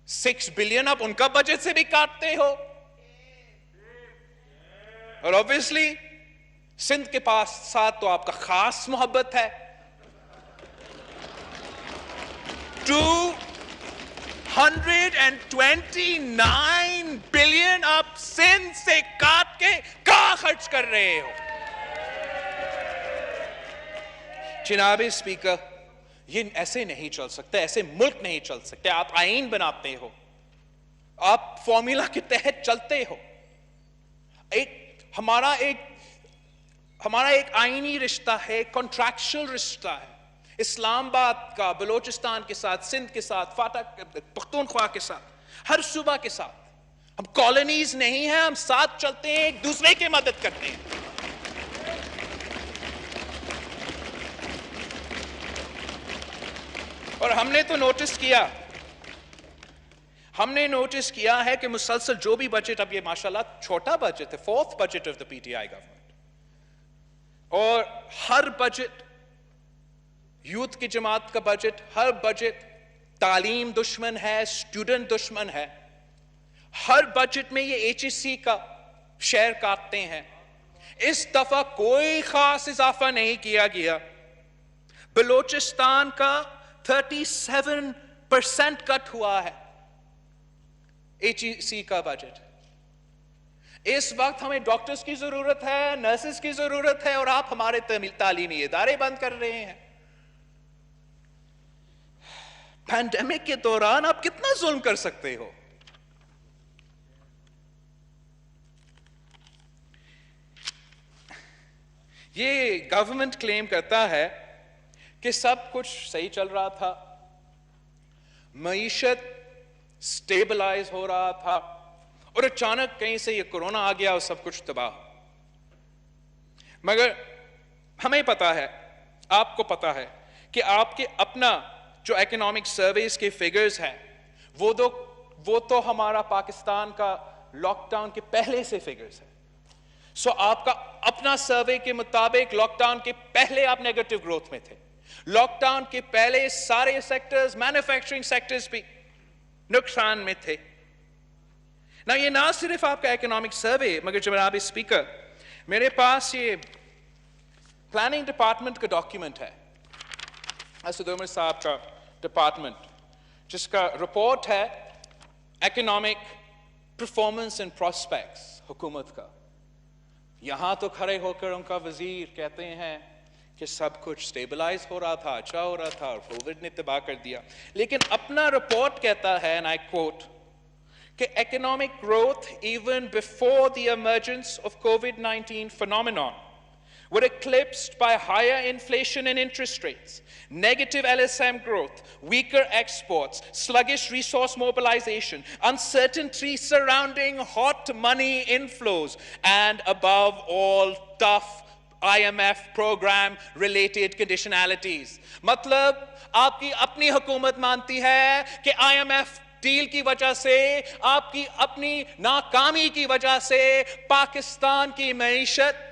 6 بلین آپ ان کا بجٹ سے بھی کاٹتے ہو. اور obviously سندھ کے پاس ساتھ تو آپ کا خاص محبت ہے. 229 بلین آپ سندھ سے کاٹ کے کہاں خرچ کر رہے ہو؟ جناب اسپیکر, یہ ایسے نہیں چل سکتا, ایسے ملک نہیں چل سکتے. آپ آئین بناتے ہو, آپ فارمولا کے تحت چلتے ہو. ہمارا ایک آئینی رشتہ ہے, کانٹریکچل رشتہ ہے. اسلام آباد کا بلوچستان کے ساتھ, سندھ کے ساتھ, پختونخوا کے ساتھ, ہر صوبہ کے ساتھ. ہم کالونیز نہیں ہیں, ہم ساتھ چلتے ہیں, ایک دوسرے کی مدد کرتے ہیں. اور ہم نے نوٹس کیا ہے کہ مسلسل جو بھی بجٹ, اب یہ ماشاءاللہ چھوٹا بجٹ ہے, 4th budget of the PTI government, اور ہر بجٹ, یوتھ کی جماعت کا بجٹ, ہر بجٹ تعلیم دشمن ہے, اسٹوڈنٹ دشمن ہے. ہر بجٹ میں یہ HEC کا شیئر کاٹتے ہیں. اس دفعہ کوئی خاص اضافہ نہیں کیا گیا. بلوچستان کا 37% کٹ ہوا ہے HEC کا بجٹ. اس وقت ہمیں ڈاکٹرز کی ضرورت ہے, نرسز کی ضرورت ہے, اور آپ ہمارے تعلیمی ادارے بند کر رہے ہیں. پینڈیمک کے دوران آپ کتنا ظلم کر سکتے ہو؟ یہ گورنمنٹ کلیم کرتا ہے کہ سب کچھ صحیح چل رہا تھا, معیشت سٹیبلائز ہو رہا تھا, اور اچانک کہیں سے یہ کورونا آ گیا اور سب کچھ تباہ. مگر ہمیں پتا ہے, آپ کو پتا ہے کہ آپ کے اپنا جو اکنامک سرویز کے فگرز ہیں وہ تو ہمارا پاکستان کا لاک ڈاؤن کے پہلے سے فگرز ہیں. سو آپ کا اپنا سروے کے مطابق لاک ڈاؤن کے پہلے آپ نیگیٹو گروتھ میں تھے. لاک ڈاؤن کے پہلے سارے سیکٹرز, مینوفیکچرنگ سیکٹرز بھی نقصان میں تھے. یہ نہ صرف آپ کا اکنامک سروے, مگر جناب اسپیکر, میرے پاس یہ پلاننگ ڈپارٹمنٹ کا ڈاکیومنٹ ہے, اسد عمر صاحب کا ڈپارٹمنٹ, جس کا رپورٹ ہے اکنامک پرفارمنس اینڈ پراسپیکٹس حکومت کا. یہاں تو کھڑے ہو کر ان کا وزیر کہتے ہیں کہ سب کچھ سٹیبلائز ہو رہا تھا, اچھا ہو رہا تھا, اور کووڈ نے تباہ کر دیا. لیکن اپنا رپورٹ کہتا ہے, and I quote, کہ economic growth even before the emergence of COVID-19 phenomenon were eclipsed by higher inflation and interest rates, negative LSM growth, weaker exports, sluggish resource mobilization, uncertainty surrounding hot money inflows, and above all, tough IMF program related conditionalities. مطلب آپ کی اپنی حکومت مانتی ہے کہ IMF deal کی وجہ سے, آپ کی اپنی ناکامی کی وجہ سے پاکستان کی معیشت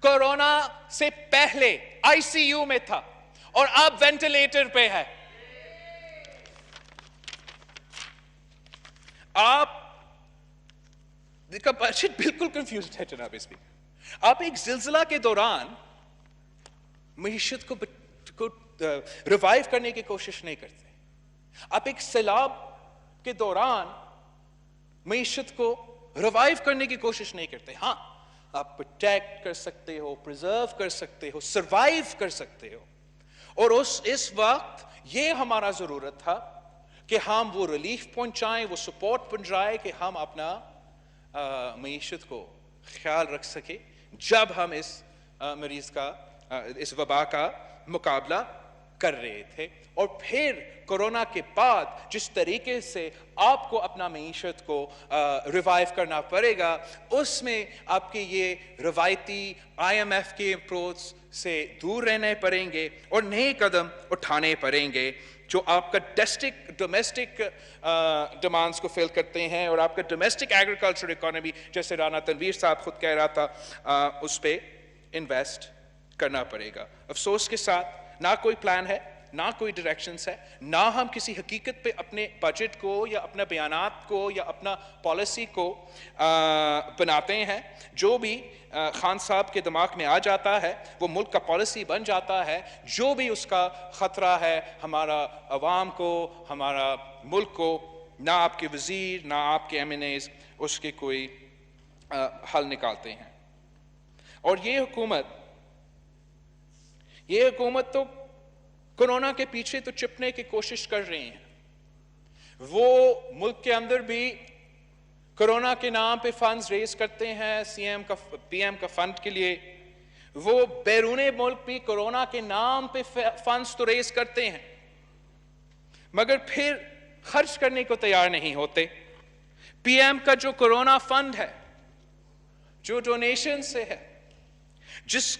کورونا سے پہلے آئی سی یو میں تھا اور اب وینٹیلیٹر پہ ہے. آپ کا بجٹ بالکل کنفیوزڈ ہے جناب اسپیکر. آپ ایک زلزلہ کے دوران معیشت کو ریوائیو کرنے کی کوشش نہیں کرتے. آپ ایک سیلاب کے دوران معیشت کو ریوائیو کرنے کی کوشش نہیں کرتے. ہاں, آپ پروٹیکٹ کر سکتے ہو, پریزرو کر سکتے ہو, سروائیو کر سکتے ہو. اور اس وقت یہ ہمارا ضرورت تھا کہ ہم وہ ریلیف پہنچائیں, وہ سپورٹ پہنچائیں کہ ہم اپنا معیشت کو خیال رکھ سکیں جب ہم اس مریض کا, اس وبا کا مقابلہ کر رہے تھے. اور پھر کورونا کے بعد جس طریقے سے آپ کو اپنا معیشت کو ریوائیو کرنا پڑے گا, اس میں آپ کے یہ روایتی آئی ایم ایف کے اپروچ سے دور رہنے پڑیں گے اور نئے قدم اٹھانے پڑیں گے جو آپ کا ڈومیسٹک ڈیمانڈس کو فل کرتے ہیں اور آپ کا ڈومیسٹک ایگریکلچر اکانومی, جیسے رانا تنویر صاحب خود کہہ رہا تھا, اس پہ انویسٹ کرنا پڑے گا. افسوس کے ساتھ نہ کوئی پلان ہے, نہ کوئی ڈائریکشنز ہے, نہ ہم کسی حقیقت پہ اپنے بجٹ کو یا اپنا بیانات کو یا اپنا پالیسی کو بناتے ہیں. جو بھی خان صاحب کے دماغ میں آ جاتا ہے وہ ملک کا پالیسی بن جاتا ہے. جو بھی اس کا خطرہ ہے ہمارا عوام کو, ہمارا ملک کو, نہ آپ کے وزیر نہ آپ کے ایم این ایز اس کے کوئی حل نکالتے ہیں. اور یہ حکومت تو کورونا کے پیچھے تو چھپنے کی کوشش کر رہے ہیں. وہ ملک کے اندر بھی کورونا کے نام پہ فنڈز ریز کرتے ہیں, پی ایم کا فنڈ کے لیے. وہ بیرون ملک بھی کورونا کے نام پہ فنڈز تو ریز کرتے ہیں مگر پھر خرچ کرنے کو تیار نہیں ہوتے. پی ایم کا جو کورونا فنڈ ہے, جو ڈونیشن سے ہے,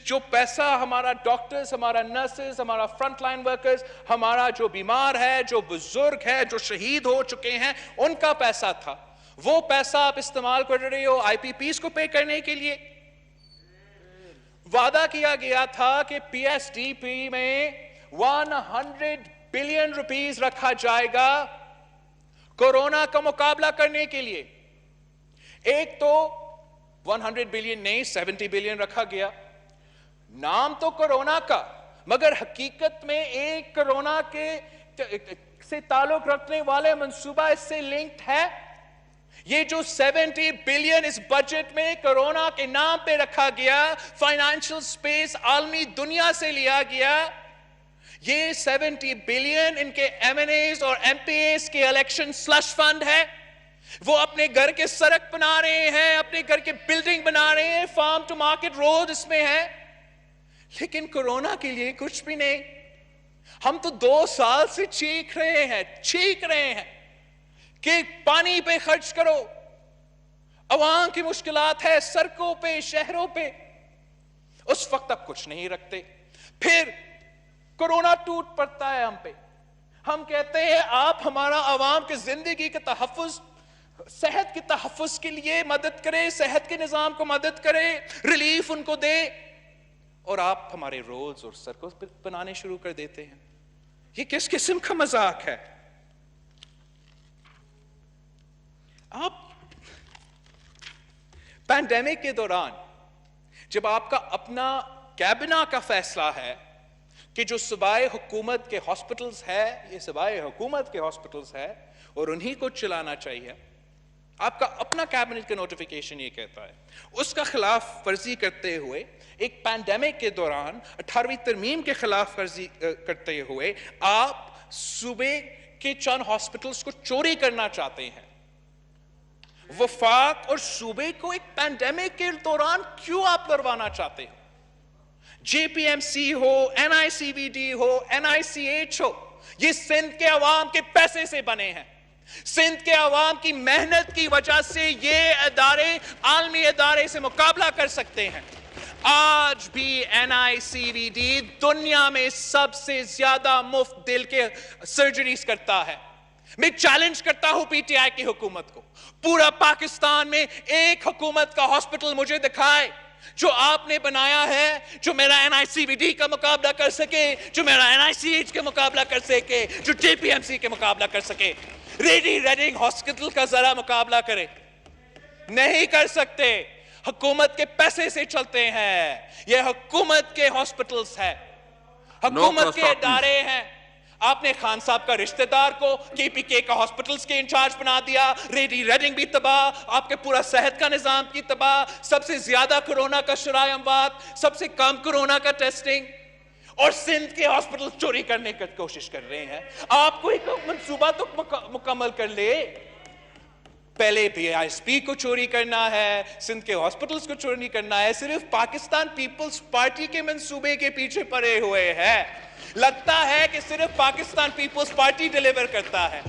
جو پیسہ ہمارا ڈاکٹرز, ہمارا نرسز, ہمارا فرنٹ لائن ورکرز, ہمارا جو بیمار ہے, جو بزرگ ہے, جو شہید ہو چکے ہیں, ان کا پیسہ تھا, وہ پیسہ آپ استعمال کر رہے ہو آئی پی پیز کو پے کرنے کے لیے. وعدہ کیا گیا تھا کہ پی ایس ڈی پی میں 100 بلین روپیز رکھا جائے گا کورونا کا مقابلہ کرنے کے لیے. ایک تو 100 بلین نہیں 70 بلین رکھا گیا. نام تو کورونا کا مگر حقیقت میں ایک کورونا کے سے تعلق رکھنے والے منصوبہ اس سے لنکڈ ہے. یہ جو 70 بلین اس بجٹ میں کورونا کے نام پہ رکھا گیا, فائنانشل سپیس عالمی دنیا سے لیا گیا, یہ 70 بلین ان کے ایم این ایز اور ایم پی ایز کے الیکشن سلش فنڈ ہے. وہ اپنے گھر کے سڑک بنا رہے ہیں, اپنے گھر کے بلڈنگ بنا رہے ہیں, فارم ٹو مارکیٹ روڈ اس میں ہے, لیکن کورونا کے لیے کچھ بھی نہیں. ہم تو 2 سال سے چیخ رہے ہیں کہ پانی پہ خرچ کرو, عوام کی مشکلات ہے سڑکوں پہ, شہروں پہ. اس وقت اب کچھ نہیں رکھتے. پھر کورونا ٹوٹ پڑتا ہے ہم پہ. ہم کہتے ہیں آپ ہمارا عوام کی زندگی کے تحفظ, صحت کے تحفظ کے لیے مدد کرے, صحت کے نظام کو مدد کرے, ریلیف ان کو دے, اور آپ ہمارے روڈز اور سڑکوں بنانے شروع کر دیتے ہیں. یہ کس قسم کا مذاق ہے؟ آپ پینڈیمک کے دوران جب آپ کا اپنا کابینہ کا فیصلہ ہے کہ جو صوبائی حکومت کے ہاسپٹلز ہے, یہ صوبائی حکومت کے ہاسپٹلز ہے اور انہی کو چلانا چاہیے, آپ کا اپنا کیبنٹ کا نوٹیفیکیشن یہ کہتا ہے. اس کا خلاف ورزی کرتے ہوئے ایک پینڈیمک کے دوران 18ویں ترمیم کے خلاف ورزی کرتے ہوئے آپ صوبے کے چند ہاسپٹلز کو چوری کرنا چاہتے ہیں. وفاق اور صوبے کو ایک پینڈیمک کے دوران کیوں آپ لڑوانا چاہتے ہیں؟ جے پی ایم سی ہو، این آئی سی وی ڈی ہو، این آئی سی ایچ ہو، یہ سندھ کے عوام کے پیسے سے بنے ہیں. سندھ کے عوام کی محنت کی وجہ سے یہ ادارے عالمی ادارے سے مقابلہ کر سکتے ہیں. آج بھی این آئی سی وی ڈی دنیا میں سب سے زیادہ مفت دل کے سرجریز کرتا ہے. میں چیلنج کرتا ہوں پی ٹی آئی کی حکومت کو، پورا پاکستان میں ایک حکومت کا ہاسپٹل مجھے دکھائے جو آپ نے بنایا ہے، جو میرا این آئی سی وی ڈی کا مقابلہ کر سکے، جو میرا این آئی سی ایچ کے مقابلہ کر سکے، جو جے پی ایم سی کے مقابلہ کر سکے. ریڈی ریڈنگ ہاسپٹل کا ذرا مقابلہ کرے. نہیں کر سکتے. حکومت کے پیسے سے چلتے ہیں. یہ حکومت کے ہاسپٹلز ہیں، حکومت کے ادارے ہیں. آپ نے خان صاحب کا رشتہ دار کو کے پی کے کا ہاسپٹلز کے انچارج بنا دیا. ریڈی ریڈنگ بھی تباہ، آپ کے پورا صحت کا نظام کی تباہ. سب سے زیادہ کورونا کا شرائع اموات، سب سے کم کورونا کا ٹیسٹنگ، اور سندھ کے ہاسپٹل چوری کرنے کی کوشش کر رہے ہیں. آپ کو ایک منصوبہ تو مکمل کر لے. پہلے پی آئی ایس پی کو چوری کرنا ہے، سندھ کے ہاسپٹلز کو چوری کرنا ہے. صرف پاکستان پیپلز پارٹی کے منصوبے کے پیچھے پڑے ہوئے ہیں. لگتا ہے کہ صرف پاکستان پیپلز پارٹی ڈیلیور کرتا ہے،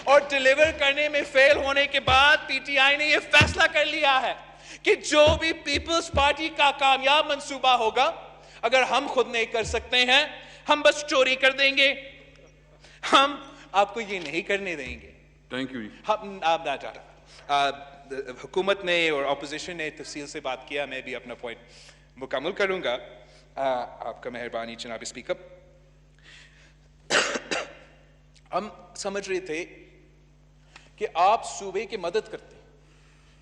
اور ڈیلیور کرنے میں فیل ہونے کے بعد پی ٹی آئی نے یہ فیصلہ کر لیا ہے کہ جو بھی پیپلز پارٹی کا کامیاب منصوبہ ہوگا، اگر ہم خود نہیں کر سکتے ہیں، ہم بس چوری کر دیں گے. ہم آپ کو یہ نہیں کرنے دیں گے. Thank you. آپ نہ چاہتا. حکومت نے اور اپوزیشن نے تفصیل سے بات کیا. میں بھی اپنا پوائنٹ مکمل کروں گا. آپ کا مہربانی جناب اسپیکر. ہم سمجھ رہے تھے کہ آپ صوبے کی مدد کرتے ہیں.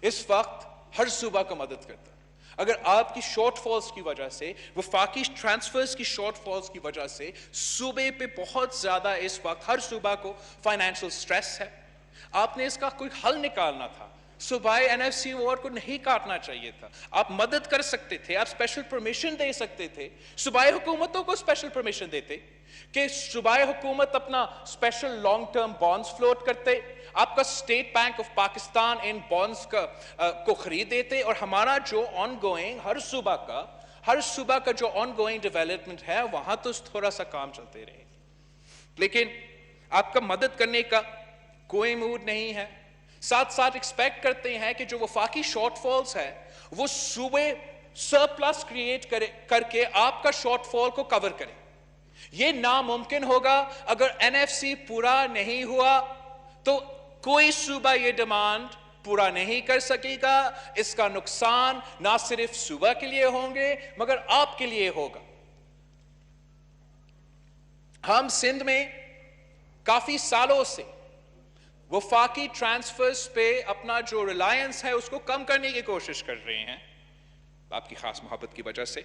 اس وقت ہر صوبہ کا مدد کرتا ہے. اگر آپ کی شارٹ فالز کی وجہ سے، وفاقی ٹرانسفرز کی شارٹ فالز کی وجہ سے صوبے پہ بہت زیادہ اس وقت ہر صوبہ کو فائنینشل سٹریس ہے، آپ نے اس کا کوئی حل نکالنا تھا. صوبائی این ایف سی وارڈ کو نہیں کاٹنا چاہیے تھا. آپ مدد کر سکتے تھے، آپ اسپیشل پرمیشن دے سکتے تھے. صوبائی حکومتوں کو اسپیشل پرمیشن دیتے کہ صوبائی حکومت اپنا special long term bonds float کرتے، آپ کا state bank of Pakistan in bonds کو خرید دیتے، اور ہمارا جو آن گوئنگ ہر صوبہ کا جو آن گوئنگ ڈیولپمنٹ ہے وہاں تو تھوڑا سا کام چلتے رہے. لیکن آپ کا مدد کرنے کا کوئی موڈ نہیں ہے. ساتھ ساتھ ایکسپیکٹ کرتے ہیں کہ جو وفاقی شارٹ فالز ہے وہ صوبے سرپلس کریٹ کر کے آپ کا شارٹ فال کو کور کرے. یہ ناممکن ہوگا. اگر این ایف سی پورا نہیں ہوا تو کوئی صوبہ یہ ڈیمانڈ پورا نہیں کر سکے گا. اس کا نقصان نہ صرف صوبہ کے لیے ہوں گے مگر آپ کے لیے ہوگا. ہم سندھ میں کافی سالوں سے وفاقی ٹرانسفرز پہ اپنا جو ریلائنس ہے اس کو کم کرنے کی کوشش کر رہے ہیں. آپ کی خاص محبت کی وجہ سے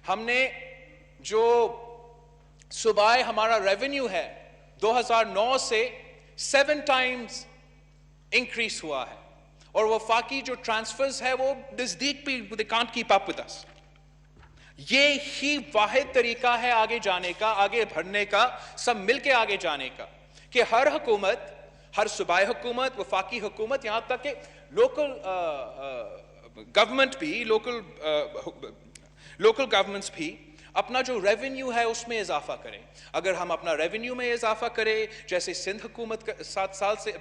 ہم نے جو صوبائی ہمارا ریونیو ہے 2009 سے 7 ٹائمز انکریز ہوا ہے، اور وفاقی جو ٹرانسفرز ہے وہ نزدیک بھی they can't keep up with us. یہ ہی واحد طریقہ ہے آگے جانے کا، آگے بڑھنے کا، سب مل کے آگے جانے کا، کہ ہر حکومت، ہر صوبائی حکومت، وفاقی حکومت، یہاں تک کہ لوکل گورنمنٹ بھی، لوکل گورنمنٹس بھی اپنا جو ریونیو ہے اس میں اضافہ کریں. اگر ہم اپنا ریونیو میں اضافہ کریں جیسے سندھ حکومت 7 سال سے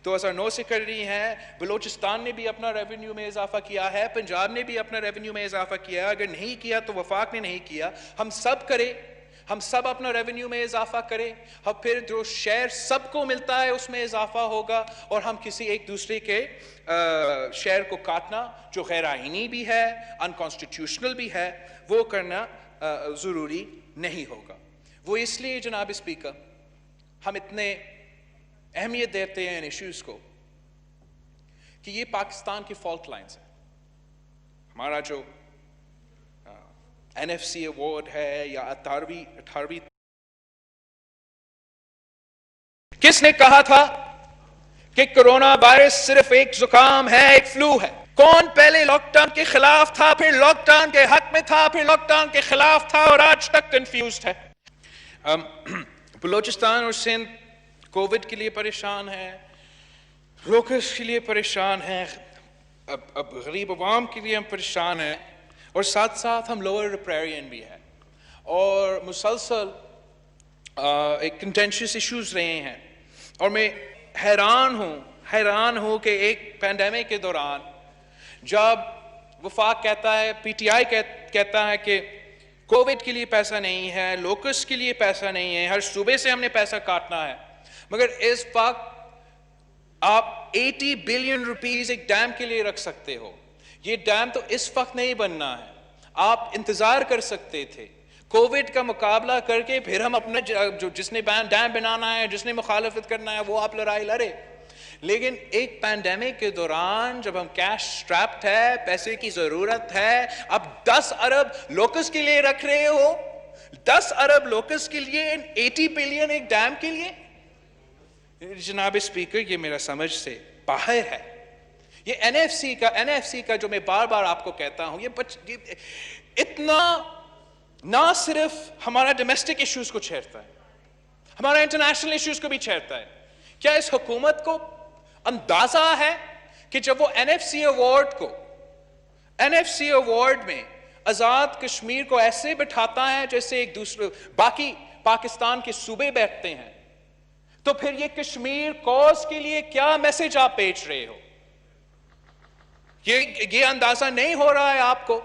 2009 سے کر رہی ہیں، بلوچستان نے بھی اپنا ریونیو میں اضافہ کیا ہے، پنجاب نے بھی اپنا ریونیو میں اضافہ کیا ہے، اگر نہیں کیا تو وفاق نے نہیں کیا، ہم سب کریں، ہم سب اپنا ریونیو میں اضافہ کریں، اور پھر جو شیئر سب کو ملتا ہے اس میں اضافہ ہوگا، اور ہم کسی ایک دوسرے کے شیئر کو کاٹنا جو غیر آئینی بھی ہے، انکانسٹیٹیوشنل بھی ہے، وہ کرنا ضروری نہیں ہوگا. وہ اس لیے جناب اسپیکر ہم اتنے اہمیت دیتے ہیں ان ایشوز کو کہ یہ پاکستان کی فالٹ لائنز ہیں. ہمارا جو این ایف سی ایوارڈ ہے یا 18ویں کس نے کہا تھا کہ کرونا وائرس صرف ایک زکام ہے, ایک فلو ہے. کون پہلے لاک ڈاؤن کے خلاف تھا, پھر لاک ڈاؤن کے حق میں تھا, پھر لاک ڈاؤن کے خلاف تھا, اور آج تک کنفیوزڈ ہے. بلوچستان اور سندھ کووڈ کے لیے پریشان ہے, روکس کے لیے پریشان ہے, اب غریب عوام کے لیے ہم پریشان ہیں, اور ساتھ ساتھ ہم لوور ریپیرین بھی ہیں, اور مسلسل ایک کنٹینشس ایشوز رہے ہیں. اور میں حیران ہوں کہ ایک پینڈیمک کے دوران جب وفاق کہتا ہے, پی ٹی آئی کہتا ہے کہ کووڈ کے لیے پیسہ نہیں ہے, لوکس کے لیے پیسہ نہیں ہے, ہر صوبے سے ہم نے پیسہ کاٹنا ہے, مگر اس وقت آپ 80 بلین روپیز ایک ڈیم کے لیے رکھ سکتے ہو. یہ ڈیم تو اس وقت نہیں بننا ہے, آپ انتظار کر سکتے تھے. کووڈ کا مقابلہ کر کے پھر ہم اپنا جس نے ڈیم بنانا ہے, جس نے مخالفت کرنا ہے, وہ آپ لڑائی لڑے. لیکن ایک پینڈیمک کے دوران جب ہم کیش سٹریپڈ ہے, پیسے کی ضرورت ہے, اب 10 ارب لوکس کے لیے رکھ رہے ہو, 10 ارب لوکس کے لیے, 80 بلین ایک ڈیم کے لیے. جناب اسپیکر, یہ میرا سمجھ سے باہر ہے. یہ این ایف سی کا جو میں بار بار آپ کو کہتا ہوں, یہ اتنا نہ صرف ہمارا ڈومیسٹک ایشوز کو چھیڑتا ہے, ہمارا انٹرنیشنل ایشوز کو بھی چھیڑتا ہے. کیا اس حکومت کو اندازہ ہے کہ جب وہ این ایف سی ایوارڈ میں آزاد کشمیر کو ایسے بٹھاتا ہے جیسے ایک دوسرے باقی پاکستان کے صوبے بیٹھتے ہیں, تو پھر یہ کشمیر کوز کے لیے کیا میسج آپ بھیج رہے ہو؟ یہ اندازہ نہیں ہو رہا ہے آپ کو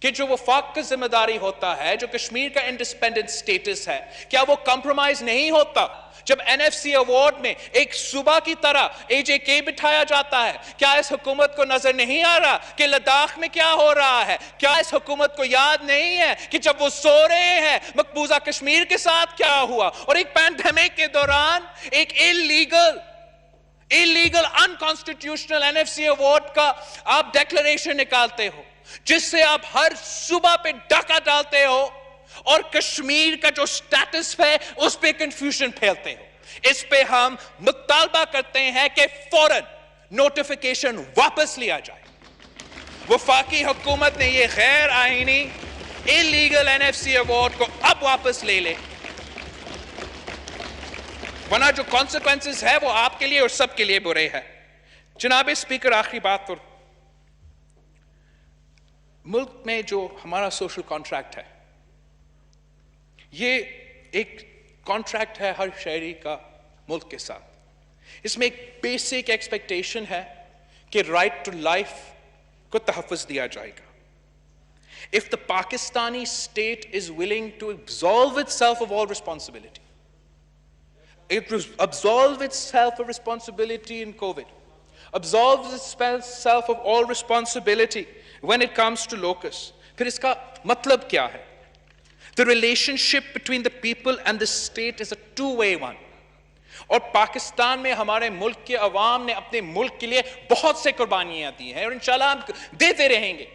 کہ جو وفاق کا ذمہ داری ہوتا ہے, جو کشمیر کا انڈیپینڈنٹ سٹیٹس ہے, کیا وہ کمپرومائز نہیں ہوتا جب این ایف سی ایوارڈ میں ایک صوبہ کی طرح اے جے کے بٹھایا جاتا ہے؟ کیا اس حکومت کو نظر نہیں آ رہا کہ لداخ میں کیا ہو رہا ہے؟ کیا اس حکومت کو یاد نہیں ہے کہ جب وہ سو رہے ہیں مقبوضہ کشمیر کے ساتھ کیا ہوا؟ اور ایک پینڈیمک کے دوران ایک illegal unconstitutional N F C award کا آپ ڈیکلریشن نکالتے ہو, جس سے آپ ہر صوبہ پہ ڈاکہ ڈالتے ہو, اور کشمیر کا جو سٹیٹس ہے اس پہ کنفیوژن پھیلتے ہو. اس پہ ہم مطالبہ کرتے ہیں کہ فوراً نوٹیفیکیشن واپس لیا جائے. وفاقی حکومت نے یہ غیر آئینی illegal N F C award کو اب واپس لے لے, ورنہ جو کانسیکوینسز ہے وہ آپ کے لیے اور سب کے لیے برے ہیں. جناب اسپیکر, آخری بات پر, ملک میں جو ہمارا سوشل کانٹریکٹ ہے, یہ ایک کانٹریکٹ ہے ہر شہری کا ملک کے ساتھ. اس میں ایک بیسک ایکسپیکٹیشن ہے کہ رائٹ ٹو لائف کو تحفظ دیا جائے گا. If the Pakistani state is willing to absolve itself of all responsibility, it absolves itself of responsibility in COVID, absolves itself of all responsibility when it comes to locus, پھر اس کا مطلب کیا ہے؟ The relationship between the people and the state is a two-way one. اور پاکستان میں ہمارے ملک کے عوام نے اپنے ملک کے لیے بہت سے قربانیاں دی ہیں, اور انشاءاللہ ہم دیتے رہیں گے.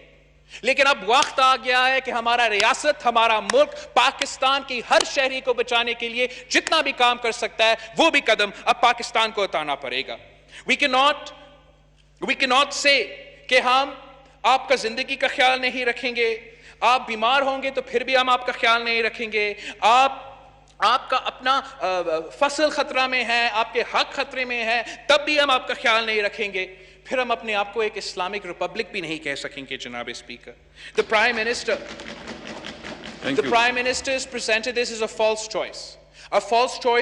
لیکن اب وقت آ گیا ہے کہ ہمارا ریاست, ہمارا ملک پاکستان کی ہر شہری کو بچانے کے لیے جتنا بھی کام کر سکتا ہے وہ بھی قدم اب پاکستان کو اٹھانا پڑے گا. We cannot say کہ ہم آپ کا زندگی کا خیال نہیں رکھیں گے, آپ بیمار ہوں گے تو پھر بھی ہم آپ کا خیال نہیں رکھیں گے, آپ کا اپنا فصل خطرہ میں ہے, آپ کے حق خطرے میں ہے, تب بھی ہم آپ کا خیال نہیں رکھیں گے. پھر ہم اپنے آپ کو ایک اسلامک ریپبلک بھی نہیں کہہ سکیں گے. جناب speaker, The Prime Minister has presented this as a false choice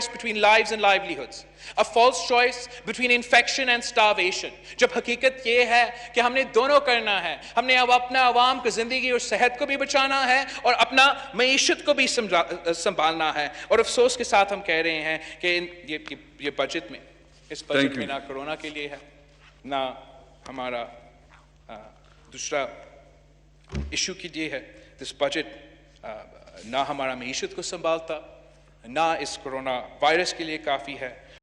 between lives and livelihoods, a false choice between infection and starvation. جب حقیقت یہ ہے کہ ہم نے دونوں کرنا ہے, ہم نے اب اپنا عوام کی زندگی اور صحت کو بھی بچانا ہے اور اپنا معیشت کو بھی سنبھالنا ہے. اور افسوس کے ساتھ ہم کہہ رہے ہیں کہ یہ بجٹ میں, اس بجٹ میں نہ کرونا کے لیے ہے, نہ ہمارا دوسرا ایشو کی یہ ہے. دس بجٹ نہ ہمارا معیشت کو سنبھالتا, نہ اس کرونا وائرس کے لیے کافی ہے.